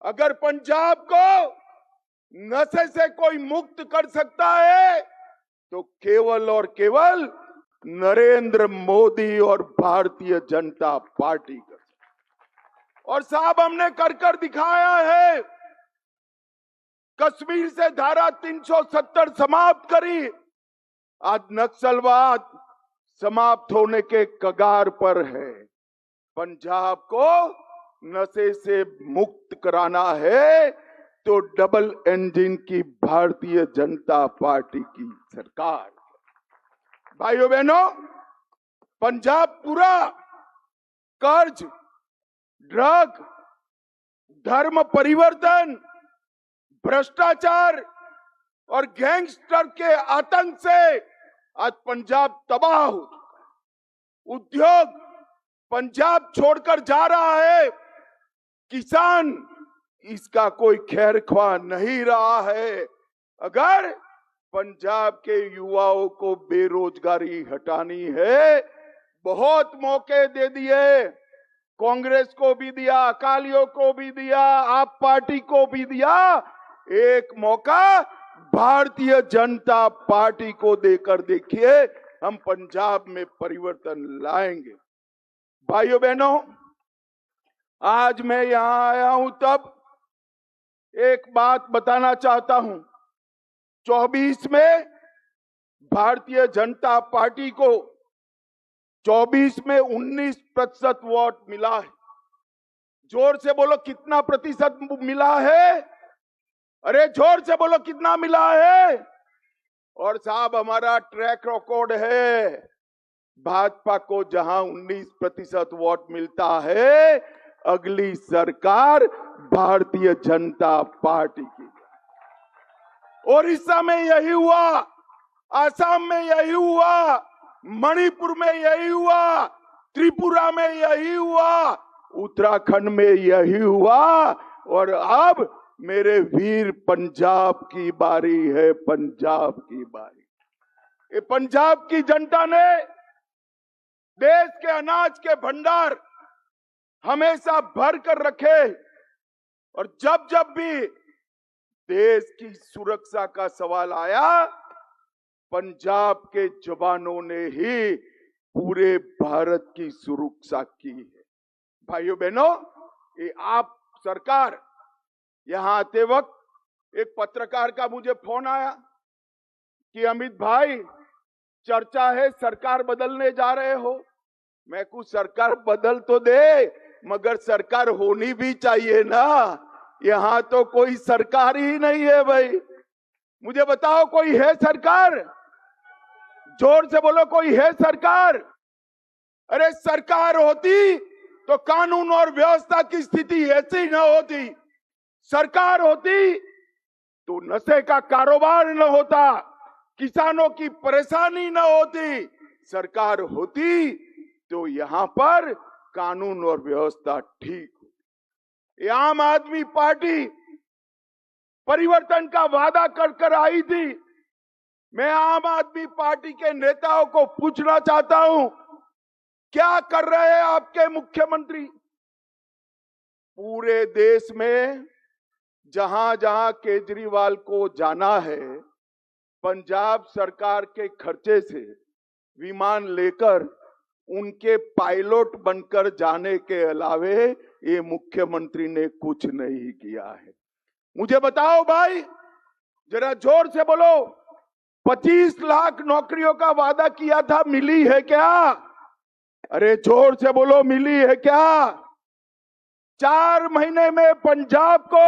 अगर पंजाब को नशे से कोई मुक्त कर सकता है तो केवल और केवल नरेंद्र मोदी और भारतीय जनता पार्टी कर सकती। और साहब हमने कर दिखाया है। कश्मीर से धारा 370 समाप्त करी, आज नक्सलवाद समाप्त होने के कगार पर है। पंजाब को नशे से मुक्त कराना है तो डबल इंजन की भारतीय जनता पार्टी की सरकार। भाइयों बहनों, पंजाब पूरा कर्ज, ड्रग, धर्म परिवर्तन, भ्रष्टाचार और गैंगस्टर के आतंक से आज पंजाब तबाह हो चुका। उद्योग पंजाब छोड़कर जा रहा है, किसान इसका कोई खैर ख्वाह नहीं रहा है। अगर पंजाब के युवाओं को बेरोजगारी हटानी है, बहुत मौके दे दिए, कांग्रेस को भी दिया, अकालियों को भी दिया, आप पार्टी को भी दिया, एक मौका भारतीय जनता पार्टी को देकर देखिए, हम पंजाब में परिवर्तन लाएंगे। भाइयों बहनों, आज मैं यहां आया हूं तब एक बात बताना चाहता हूं। 24 में भारतीय जनता पार्टी को 24 में 19% वोट मिला है। जोर से बोलो कितना प्रतिशत मिला है? अरे जोर से बोलो कितना मिला है? और साहब हमारा ट्रैक रिकॉर्ड है, भाजपा को जहां 19% वोट मिलता है, अगली सरकार भारतीय जनता पार्टी की। ओडिशा में यही हुआ, आसाम में यही हुआ, मणिपुर में यही हुआ, त्रिपुरा में यही हुआ, उत्तराखंड में यही हुआ, और अब मेरे वीर पंजाब की बारी है, पंजाब की बारी। ये पंजाब की जनता ने देश के अनाज के भंडार हमेशा भर कर रखे, और जब जब भी देश की सुरक्षा का सवाल आया, पंजाब के जवानों ने ही पूरे भारत की सुरक्षा की है। भाइयों बहनों, ये आप सरकार, यहां आते वक्त एक पत्रकार का मुझे फोन आया कि अमित भाई, चर्चा है सरकार बदलने जा रहे हो। मैं कुछ सरकार बदल तो दे, मगर सरकार होनी भी चाहिए ना। यहां तो कोई सरकार ही नहीं है भाई। मुझे बताओ, कोई है सरकार? जोर से बोलो, कोई है सरकार? अरे सरकार होती तो कानून और व्यवस्था की स्थिति ऐसी न होती। सरकार होती तो नशे का कारोबार न होता, किसानों की परेशानी न होती। सरकार होती तो यहां पर कानून और व्यवस्था ठीक होती। आम आदमी पार्टी परिवर्तन का वादा कर आई थी। मैं आम आदमी पार्टी के नेताओं को पूछना चाहता हूं, क्या कर रहे हैं आपके मुख्यमंत्री? पूरे देश में जहां जहां केजरीवाल को जाना है, पंजाब सरकार के खर्चे से विमान लेकर उनके पायलट बनकर जाने के अलावे ये मुख्यमंत्री ने कुछ नहीं किया है। मुझे बताओ भाई, जरा जोर से बोलो, 25 लाख नौकरियों का वादा किया था, मिली है क्या? अरे जोर से बोलो, मिली है क्या? 4 महीने में पंजाब को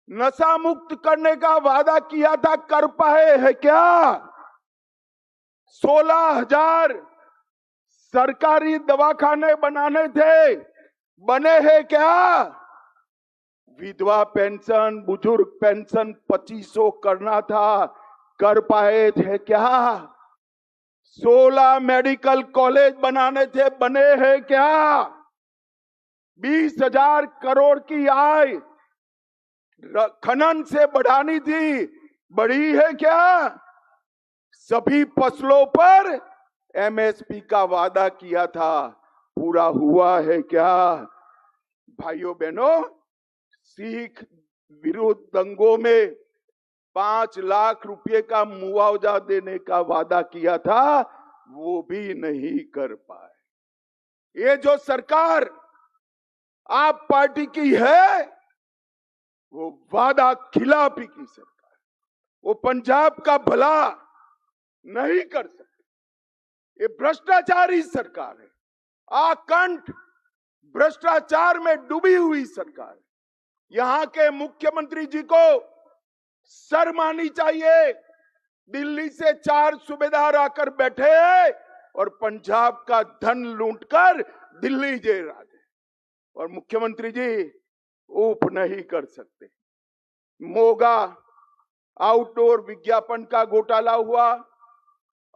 नशा मुक्त करने का वादा किया था, कर पाए है क्या? 16,000 सरकारी दवाखाने बनाने थे, बने हैं क्या? विधवा पेंशन, बुजुर्ग पेंशन 2500 करना था, कर पाए थे क्या? 16 मेडिकल कॉलेज बनाने थे, बने हैं क्या? 20,000 करोड़ की आय खनन से बढ़ानी थी, बढ़ी है क्या? सभी फसलों पर एमएसपी का वादा किया था, पूरा हुआ है क्या? भाइयों बहनों, सिख विरोध दंगों में 5 लाख रुपए का मुआवजा देने का वादा किया था, वो भी नहीं कर पाए। ये जो सरकार आप पार्टी की है, वो वादा खिलाफी की सरकार, वो पंजाब का भला नहीं कर सकती। ये भ्रष्टाचारी सरकार है, आकंठ भ्रष्टाचार में डूबी हुई सरकार है। यहाँ के मुख्यमंत्री जी को शर्म आनी चाहिए। दिल्ली से 4 सूबेदार आकर बैठे हैं और पंजाब का धन लूटकर दिल्ली जे राजे, और मुख्यमंत्री जी ऊप नहीं कर सकते। मोगा आउटडोर विज्ञापन का घोटाला हुआ,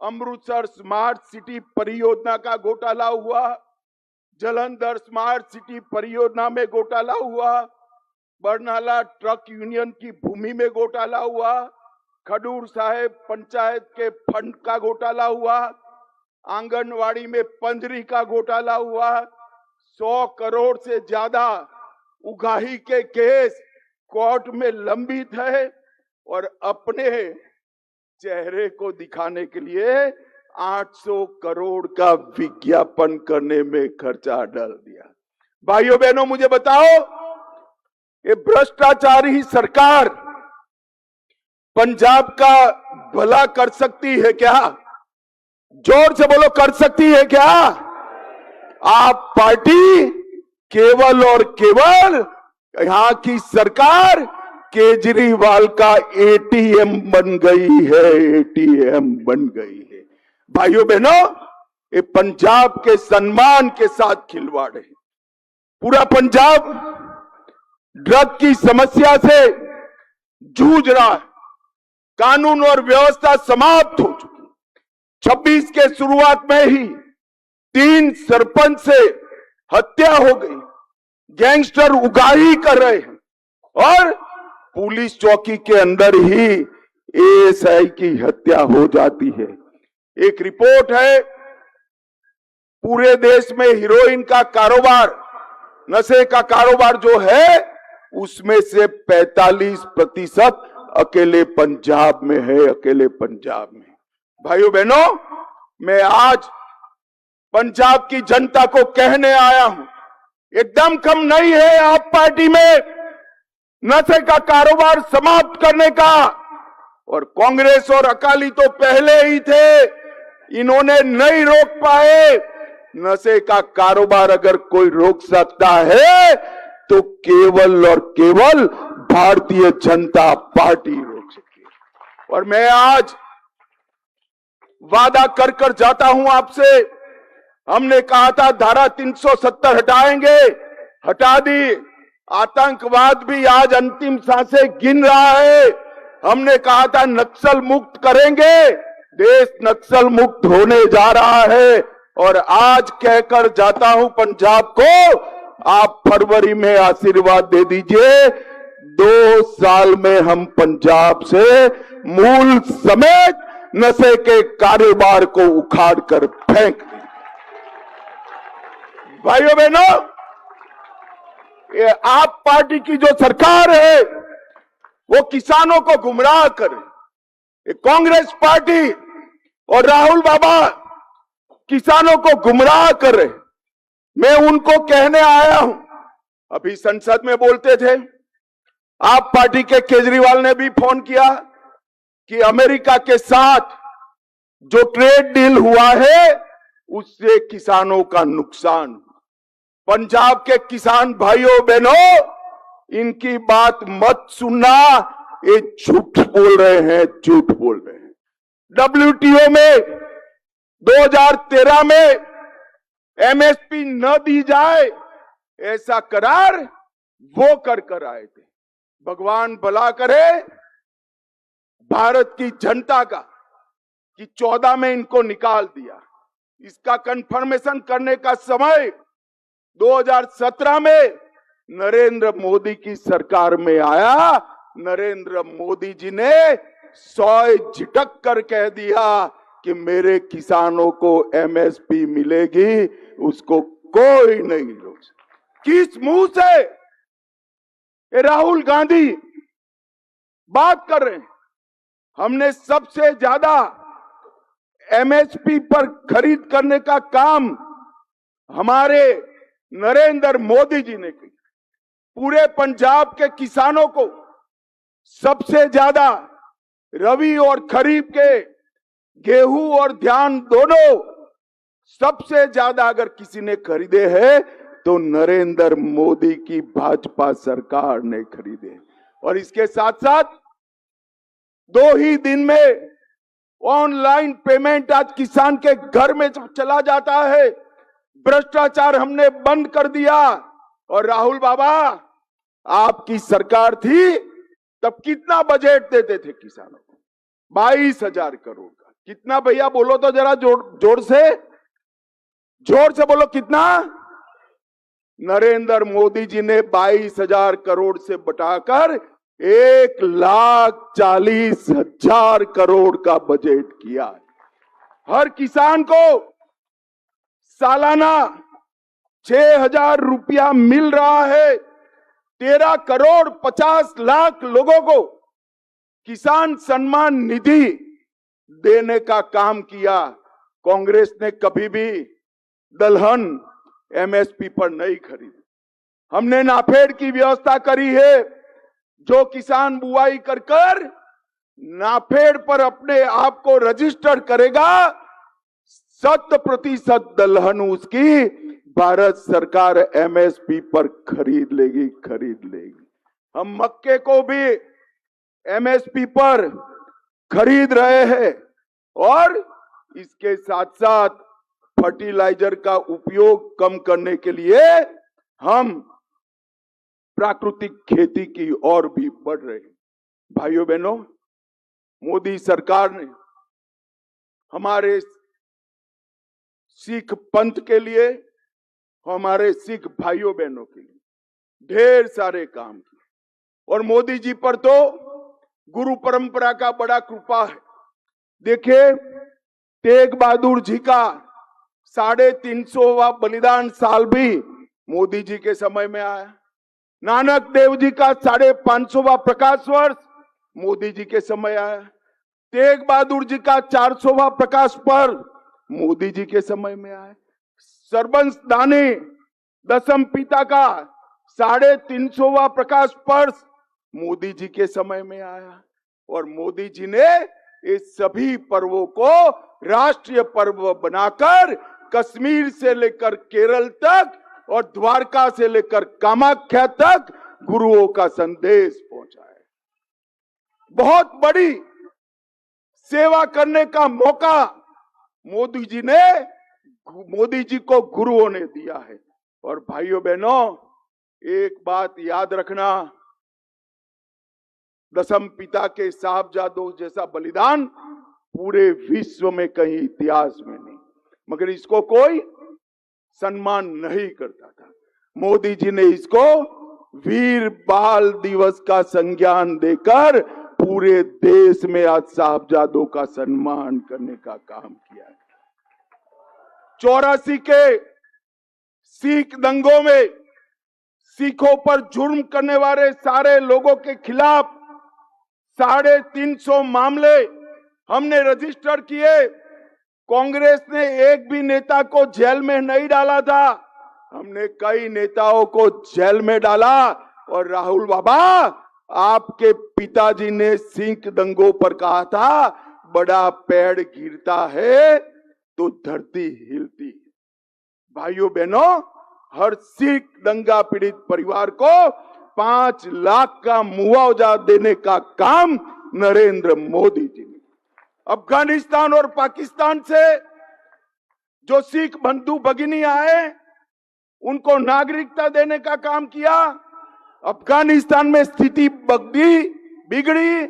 अमृतसर स्मार्ट सिटी परियोजना का घोटाला हुआ, जलंधर स्मार्ट सिटी परियोजना में घोटाला हुआ, बरनाला ट्रक यूनियन की भूमि में घोटाला हुआ, खडूर साहेब पंचायत के फंड का घोटाला हुआ, आंगनवाड़ी में पंजरी का घोटाला हुआ, 100 करोड़ से ज्यादा उगाही के केस कोर्ट में लंबित है, और अपने चेहरे को दिखाने के लिए 800 करोड़ का विज्ञापन करने में खर्चा डाल दिया। भाइयों बहनों, मुझे बताओ, ये भ्रष्टाचारी सरकार पंजाब का भला कर सकती है क्या? जोर से बोलो, कर सकती है क्या? आप पार्टी केवल और केवल यहां की सरकार केजरीवाल का एटीएम बन गई है, एटीएम बन गई है। भाइयों बहनों, ये पंजाब के सम्मान के साथ खिलवाड़ है। पूरा पंजाब ड्रग की समस्या से जूझ रहा है, कानून और व्यवस्था समाप्त हो चुकी। 26 के शुरुआत में ही 3 सरपंच से हत्या हो गई, गैंगस्टर उगाही कर रहे हैं, और पुलिस चौकी के अंदर ही एएसआई की हत्या हो जाती है। एक रिपोर्ट है, पूरे देश में हीरोइन का कारोबार, नशे का कारोबार जो है, उसमें से 45% अकेले पंजाब में है, अकेले पंजाब में। भाइयों बहनों, मैं आज पंजाब की जनता को कहने आया हूं, एकदम कम नहीं है आप पार्टी में नशे का कारोबार समाप्त करने का, और कांग्रेस और अकाली तो पहले ही थे, इन्होंने नहीं रोक पाए। नशे का कारोबार अगर कोई रोक सकता है तो केवल और केवल भारतीय जनता पार्टी रोक सकती है। और मैं आज वादा कर कर जाता हूं आपसे, हमने कहा था धारा 370 हटाएंगे, हटा दी। आतंकवाद भी आज अंतिम सांसें गिन रहा है। हमने कहा था नक्सल मुक्त करेंगे, देश नक्सल मुक्त होने जा रहा है। और आज कहकर जाता हूं पंजाब को, आप फरवरी में आशीर्वाद दे दीजिए, 2 साल में हम पंजाब से मूल समेत नशे के कारोबार को उखाड़ कर फेंक दें। भाइयों बहनों, ये आप पार्टी की जो सरकार है वो किसानों को गुमराह करे। ये कांग्रेस पार्टी और राहुल बाबा किसानों को गुमराह कर रहे। मैं उनको कहने आया हूं, अभी संसद में बोलते थे, आप पार्टी के केजरीवाल ने भी फोन किया कि अमेरिका के साथ जो ट्रेड डील हुआ है उससे किसानों का नुकसान। पंजाब के किसान भाइयों बहनों, इनकी बात मत सुनना, ये झूठ बोल रहे हैं, झूठ बोल रहे हैं। WTO में 2013 में MSP न दी जाए ऐसा करार वो कर आए थे। भगवान भला करे भारत की जनता का कि 14 में इनको निकाल दिया। इसका कंफर्मेशन करने का समय 2017 में नरेंद्र मोदी की सरकार में आया। नरेंद्र मोदी जी ने सौ झिटक कर कह दिया कि मेरे किसानों को MSP मिलेगी, उसको कोई नहीं रोक सकता। किस मुंह से ये राहुल गांधी बात कर रहे हैं? हमने सबसे ज्यादा MSP पर खरीद करने का काम हमारे नरेंद्र मोदी जी ने किया। पूरे पंजाब के किसानों को सबसे ज्यादा रबी और खरीफ के गेहूं और धान दोनों सबसे ज्यादा अगर किसी ने खरीदे हैं तो नरेंद्र मोदी की भाजपा सरकार ने खरीदे। और इसके साथ साथ 2 ही दिन में ऑनलाइन पेमेंट आज किसान के घर में चला जाता है। भ्रष्टाचार हमने बंद कर दिया। और राहुल बाबा, आपकी सरकार थी तब कितना बजट देते थे किसानों को? 22,000 करोड़ का। कितना भैया बोलो तो जरा जोर से बोलो, कितना? नरेंद्र मोदी जी ने 22,000 करोड़ से बढ़ाकर 1,40,000 करोड़ का बजट किया। हर किसान को सालाना 6,000 रुपया मिल रहा है। 13 करोड़ 50 लाख लोगों को किसान सम्मान निधि देने का काम किया। कांग्रेस ने कभी भी दलहन MSP पर नहीं खरीदी। हमने नाफेड की व्यवस्था करी है। जो किसान बुआई कर नाफेड पर अपने आप को रजिस्टर करेगा, 100% दलहन उसकी भारत सरकार MSP पर खरीद लेगी। हम मक्के को भी MSP पर खरीद रहे हैं। और इसके साथ साथ फर्टिलाइजर का उपयोग कम करने के लिए हम प्राकृतिक खेती की ओर भी बढ़ रहे हैं। भाइयों बहनों, मोदी सरकार ने हमारे सिख पंथ के लिए, हमारे सिख भाइयों बहनों के लिए ढेर सारे काम किए। और मोदी जी पर तो गुरु परंपरा का बड़ा कृपा है। देखिए, तेग बहादुर जी का 350वां बलिदान साल भी मोदी जी के समय में आया। नानक देव जी का 550वां प्रकाश वर्ष मोदी जी के समय आया। तेग बहादुर जी का 400वां प्रकाश पर्व मोदी जी के समय में आया। सरबंस दानी दसम पिता का 350वां प्रकाश पर्व मोदी जी के समय में आया। और मोदी जी ने इस सभी पर्वों को राष्ट्रीय पर्व बनाकर कश्मीर से लेकर केरल तक और द्वारका से लेकर कामाख्या तक गुरुओं का संदेश पहुंचाया। बहुत बड़ी सेवा करने का मौका मोदी जी को गुरुओं ने दिया है। और भाइयों बहनों, एक बात याद रखना, दसम पिता के साहबजादों जैसा बलिदान पूरे विश्व में कहीं इतिहास में नहीं, मगर इसको कोई सम्मान नहीं करता था। मोदी जी ने इसको वीर बाल दिवस का संज्ञान देकर पूरे देश में आज साहबजादों का सम्मान करने का काम किया है। 84 के सिख दंगों में सिखों पर जुर्म करने वाले सारे लोगों के खिलाफ 350 मामले हमने रजिस्टर किए। कांग्रेस ने एक भी नेता को जेल में नहीं डाला था, हमने कई नेताओं को जेल में डाला। और राहुल बाबा, आपके पिताजी ने सिख दंगों पर कहा था, बड़ा पेड़ गिरता है तो धरती हिलती। भाइयों बहनों, हर सिख दंगा पीड़ित परिवार को 5 लाख का मुआवजा देने का काम नरेंद्र मोदी जी ने। अफगानिस्तान और पाकिस्तान से जो सिख बंधु भगिनी आए उनको नागरिकता देने का काम किया। अफगानिस्तान में स्थिति बिगड़ी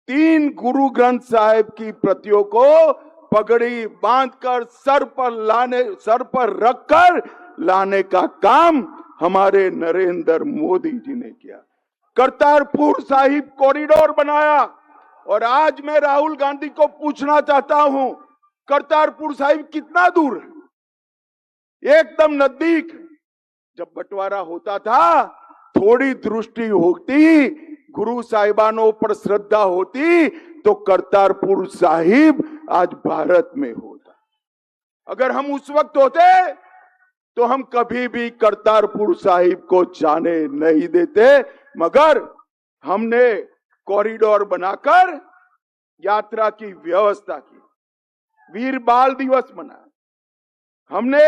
3 गुरु ग्रंथ साहिब की प्रतियों को पगड़ी बांधकर सर पर रखकर लाने का काम हमारे नरेंद्र मोदी जी ने किया। करतारपुर साहिब कॉरिडोर बनाया। और आज मैं राहुल गांधी को पूछना चाहता हूं, करतारपुर साहिब कितना दूर है? एकदम नजदीक। जब बंटवारा होता था थोड़ी दृष्टि होती, गुरु साहिबानों पर श्रद्धा होती तो करतारपुर साहिब आज भारत में होता। अगर हम उस वक्त होते तो हम कभी भी करतारपुर साहिब को जाने नहीं देते, मगर हमने कॉरिडोर बनाकर यात्रा की व्यवस्था की। वीर बाल दिवस मनाया हमने,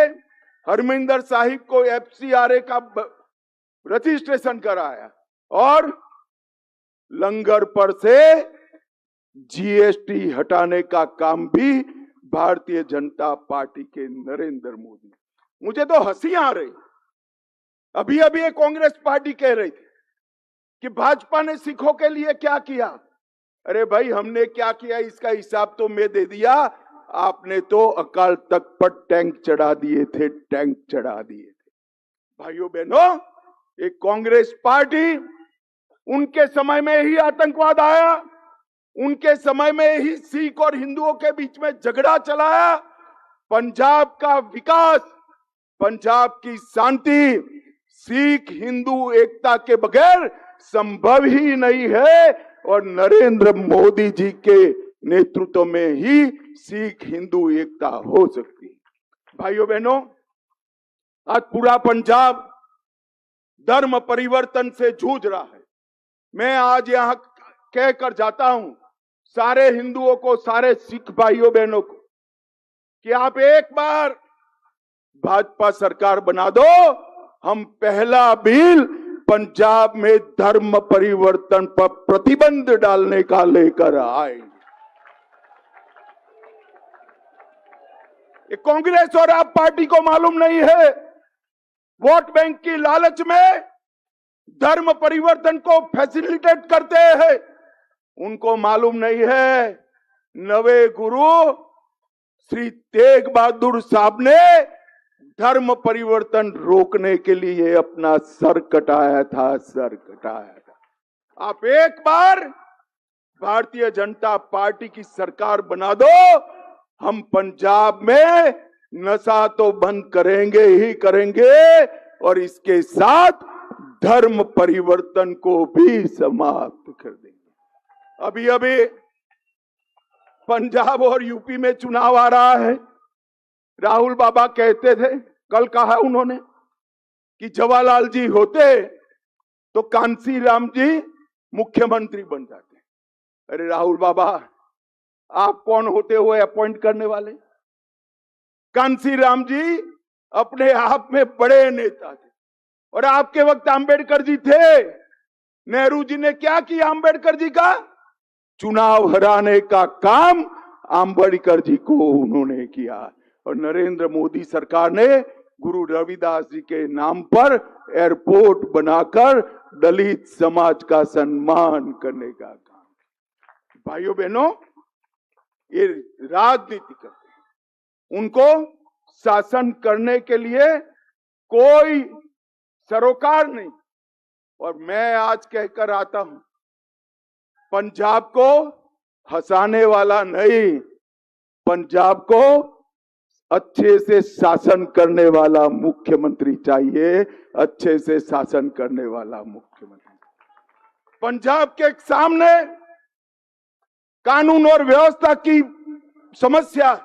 हरमिंदर साहिब को FCRA का रजिस्ट्रेशन कराया और लंगर पर से GST हटाने का काम भी भारतीय जनता पार्टी के नरेंद्र मोदी। मुझे तो हंसी आ रही। अभी ये कांग्रेस पार्टी कह रही थी कि भाजपा ने सिखों के लिए क्या किया। अरे भाई, हमने क्या किया इसका हिसाब तो मैं दे दिया। आपने तो अकाल तख्त पर टैंक चढ़ा दिए थे, टैंक चढ़ा दिए थे। भाइयों बहनों, एक कांग्रेस पार्टी, उनके समय में ही आतंकवाद आया, उनके समय में ही सिख और हिंदुओं के बीच में झगड़ा चलाया। पंजाब का विकास, पंजाब की शांति सिख हिंदू एकता के बगैर संभव ही नहीं है और नरेंद्र मोदी जी के नेतृत्व में ही सिख हिंदू एकता हो सकती है। भाइयों बहनों, आज पूरा पंजाब धर्म परिवर्तन से जूझ रहा है। मैं आज यहां कहकर जाता हूं सारे हिंदुओं को, सारे सिख भाइयों बहनों को, कि आप एक बार भाजपा सरकार बना दो, हम पहला बिल पंजाब में धर्म परिवर्तन पर प्रतिबंध डालने का लेकर आएंगे। कांग्रेस और आप पार्टी को मालूम नहीं है, वोट बैंक की लालच में धर्म परिवर्तन को फैसिलिटेट करते हैं। उनको मालूम नहीं है नवे गुरु श्री तेग बहादुर साहब ने धर्म परिवर्तन रोकने के लिए अपना सर कटाया था, सर कटाया था। आप एक बार भारतीय जनता पार्टी की सरकार बना दो, हम पंजाब में नशा तो बंद करेंगे ही करेंगे और इसके साथ धर्म परिवर्तन को भी समाप्त कर देंगे। अभी पंजाब और यूपी में चुनाव आ रहा है। राहुल बाबा कहते थे, कल कहा उन्होंने, कि जवाहरलाल जी होते तो कांसी राम जी मुख्यमंत्री बन जाते। अरे राहुल बाबा, आप कौन होते हुए अपॉइंट करने वाले? कांसी राम जी अपने आप में बड़े नेता थे और आपके वक्त अंबेडकर जी थे। नेहरू जी ने क्या किया अंबेडकर जी का? चुनाव हराने का काम अंबेडकर जी को उन्होंने किया। और नरेंद्र मोदी सरकार ने गुरु रविदास जी के नाम पर एयरपोर्ट बनाकर दलित समाज का सम्मान करने का काम। भाइयों बहनों, ये राजनीति करते हैं, उनको शासन करने के लिए कोई सरोकार नहीं। और मैं आज कहकर आता हूं, पंजाब को हंसाने वाला नहीं, पंजाब को अच्छे से शासन करने वाला मुख्यमंत्री चाहिए, अच्छे से शासन करने वाला मुख्यमंत्री। पंजाब के सामने कानून और व्यवस्था की समस्या है,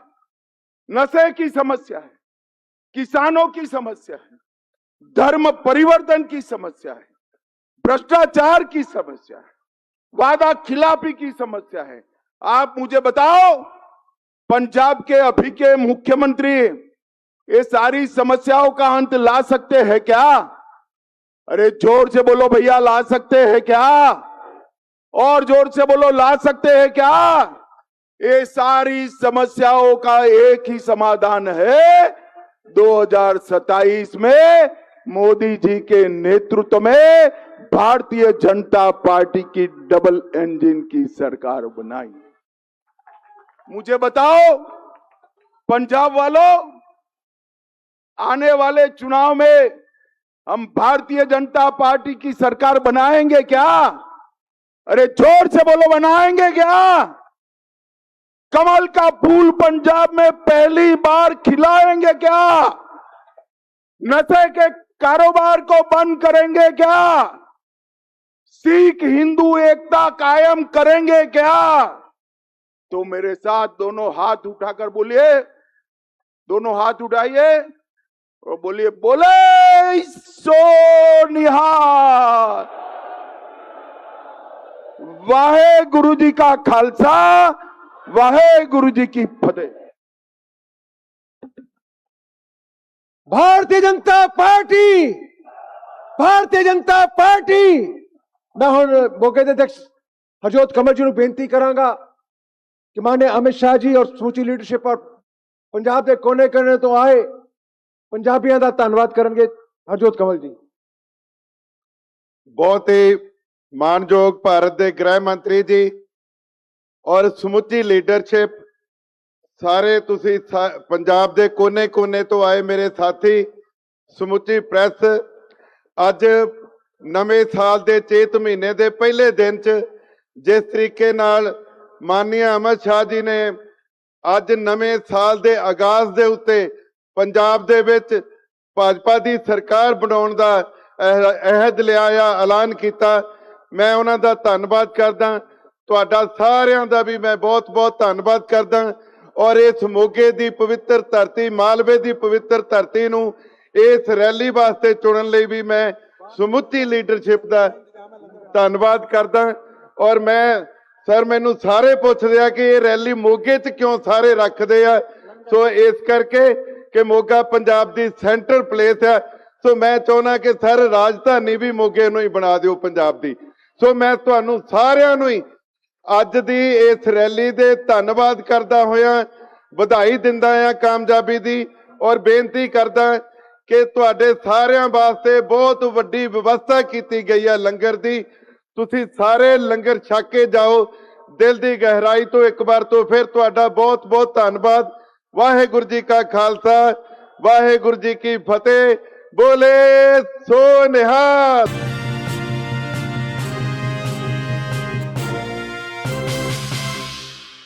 नशे की समस्या है, किसानों की समस्या है, धर्म परिवर्तन की समस्या है, भ्रष्टाचार की समस्या है, वादा खिलाफी की समस्या है। आप मुझे बताओ, पंजाब के अभी के मुख्यमंत्री ये सारी समस्याओं का अंत ला सकते हैं क्या? अरे जोर से बोलो भैया, ला सकते हैं क्या? और जोर से बोलो, ला सकते हैं क्या? ये सारी समस्याओं का एक ही समाधान है, 2027 में मोदी जी के नेतृत्व में भारतीय जनता पार्टी की डबल इंजन की सरकार बनाई। मुझे बताओ पंजाब वालों, आने वाले चुनाव में हम भारतीय जनता पार्टी की सरकार बनाएंगे क्या? अरे जोर से बोलो, बनाएंगे क्या? कमल का फूल पंजाब में पहली बार खिलाएंगे क्या? नशे के कारोबार को बंद करेंगे क्या? सिख हिंदू एकता कायम करेंगे क्या? तो मेरे साथ दोनों हाथ उठाकर बोलिए, दोनों हाथ उठाइए और बोलिए, बोले सो निहाल। वाहे गुरु जी का खालसा, वाहे गुरु जी की फतेह। Bharatiya Janata party, Bharatiya Janata party. मैं ਹੁਣ ਮੋਗੇ ਦੇ ਅਧਿਕਸ਼ ਹਰਜੋਤ ਕਮਲ ਜੀ ਨੂੰ ਬੇਨਤੀ ਕਰਾਂਗਾ ਕਿ ਮਾਨਯ ਅਮਿਤ ਸ਼ਾਹ ਜੀ ਔਰ ਸਮੁੱਚੀ ਲੀਡਰਸ਼ਿਪ ਔਰ ਪੰਜਾਬ ਦੇ ਕੋਨੇ-ਕੋਨੇ ਤੋਂ ਆਏ ਪੰਜਾਬੀਆਂ ਦਾ ਧੰਨਵਾਦ ਕਰਨਗੇ। ਹਰਜੋਤ ਕਮਲ ਜੀ। ਬਹੁਤ ਹੀ ਮਾਨਯੋਗ ਭਾਰਤ ਦੇ ਗ੍ਰਹਿ ਮੰਤਰੀ ਜੀ ਔਰ ਸਮੁੱਚੀ ਲੀਡਰਸ਼ਿਪ, ਸਾਰੇ ਤੁਸੀਂ ਪੰਜਾਬ ਦੇ ਕੋਨੇ-ਕੋਨੇ ਤੋਂ ਆਏ ਮੇਰੇ ਸਾਥੀ, ਸਮੁੱਚੀ ਪ੍ਰੈਸ, ਅੱਜ ਨਵੇਂ ਸਾਲ ਦੇ ਚੇਤ ਮਹੀਨੇ ਦੇ ਪਹਿਲੇ ਦਿਨ 'ਚ ਜਿਸ ਤਰੀਕੇ ਨਾਲ ਮਾਨਯ ਅਮਿਤ ਸ਼ਾਹ ਜੀ ਨੇ ਅੱਜ ਨਵੇਂ ਸਾਲ ਦੇ ਆਗਾਜ਼ ਦੇ ਉੱਤੇ ਪੰਜਾਬ ਦੇ ਵਿੱਚ ਭਾਜਪਾ ਦੀ ਸਰਕਾਰ ਬਣਾਉਣ ਦਾ ਅਹਿਦ ਲਿਆ ਆ, ਐਲਾਨ ਕੀਤਾ, ਮੈਂ ਉਹਨਾਂ ਦਾ ਧੰਨਵਾਦ ਕਰਦਾ। ਤੁਹਾਡਾ ਸਾਰਿਆਂ ਦਾ ਵੀ ਮੈਂ ਬਹੁਤ-ਬਹੁਤ ਧੰਨਵਾਦ ਕਰਦਾ। ਔਰ ਇਸ ਮੋਗੇ ਦੀ ਪਵਿੱਤਰ ਧਰਤੀ, ਮਾਲਵੇ ਦੀ ਪਵਿੱਤਰ ਧਰਤੀ ਨੂੰ ਇਸ ਰੈਲੀ ਵਾਸਤੇ ਚੁਣਨ ਲਈ ਵੀ ਮੈਂ ਸਮੁੱਚੀ ਲੀਡਰਸ਼ਿਪ ਦਾ ਧੰਨਵਾਦ ਕਰਦਾ। ਔਰ ਮੈਂ ਸਰ, ਮੈਨੂੰ ਸਾਰੇ ਪੁੱਛਦੇ ਆ ਕਿ ਇਹ ਰੈਲੀ ਮੋਗੇ 'ਚ ਕਿਉਂ ਸਾਰੇ ਰੱਖਦੇ ਆ, ਸੋ ਇਸ ਕਰਕੇ ਕਿ ਮੋਗਾ ਪੰਜਾਬ ਦੀ ਸੈਂਟਰ ਪਲੇਸ ਹੈ, ਸੋ ਮੈਂ ਚਾਹੁੰਦਾ ਕਿ ਸਰ ਰਾਜਧਾਨੀ ਵੀ ਮੋਗੇ ਨੂੰ ਹੀ ਬਣਾ ਦਿਓ ਪੰਜਾਬ ਦੀ। ਸੋ ਮੈਂ ਤੁਹਾਨੂੰ ਸਾਰਿਆਂ ਨੂੰ ਹੀ ਅੱਜ ਦੀ ਇਸ ਰੈਲੀ ਦੇ ਧੰਨਵਾਦ ਕਰਦਾ ਹੋਇਆ ਵਧਾਈ ਦਿੰਦਾ ਆ ਕਾਮਯਾਬੀ ਦੀ, ਔਰ ਬੇਨਤੀ ਕਰਦਾ ਕਿ ਤੁਹਾਡੇ ਸਾਰਿਆਂ ਵਾਸਤੇ ਬਹੁਤ ਵੱਡੀ ਵਿਵਸਥਾ ਕੀਤੀ ਗਈ ਹੈ ਲੰਗਰ ਦੀ। ਤੁਸੀਂ ਸਾਰੇ ਲੰਗਰ ਛਕ ਕੇ ਜਾਓ। ਦਿਲ ਦੀ ਗਹਿਰਾਈ ਤੋਂ ਇੱਕ ਵਾਰ ਤੋਂ ਫਿਰ ਤੁਹਾਡਾ ਬਹੁਤ-ਬਹੁਤ ਧੰਨਵਾਦ। ਵਾਹਿਗੁਰੂ ਜੀ ਕਾ ਖਾਲਸਾ, ਵਾਹਿਗੁਰੂ ਜੀ ਕੀ ਫਤਿਹ। ਬੋਲੇ ਸੋ ਨਿਹਾਲ।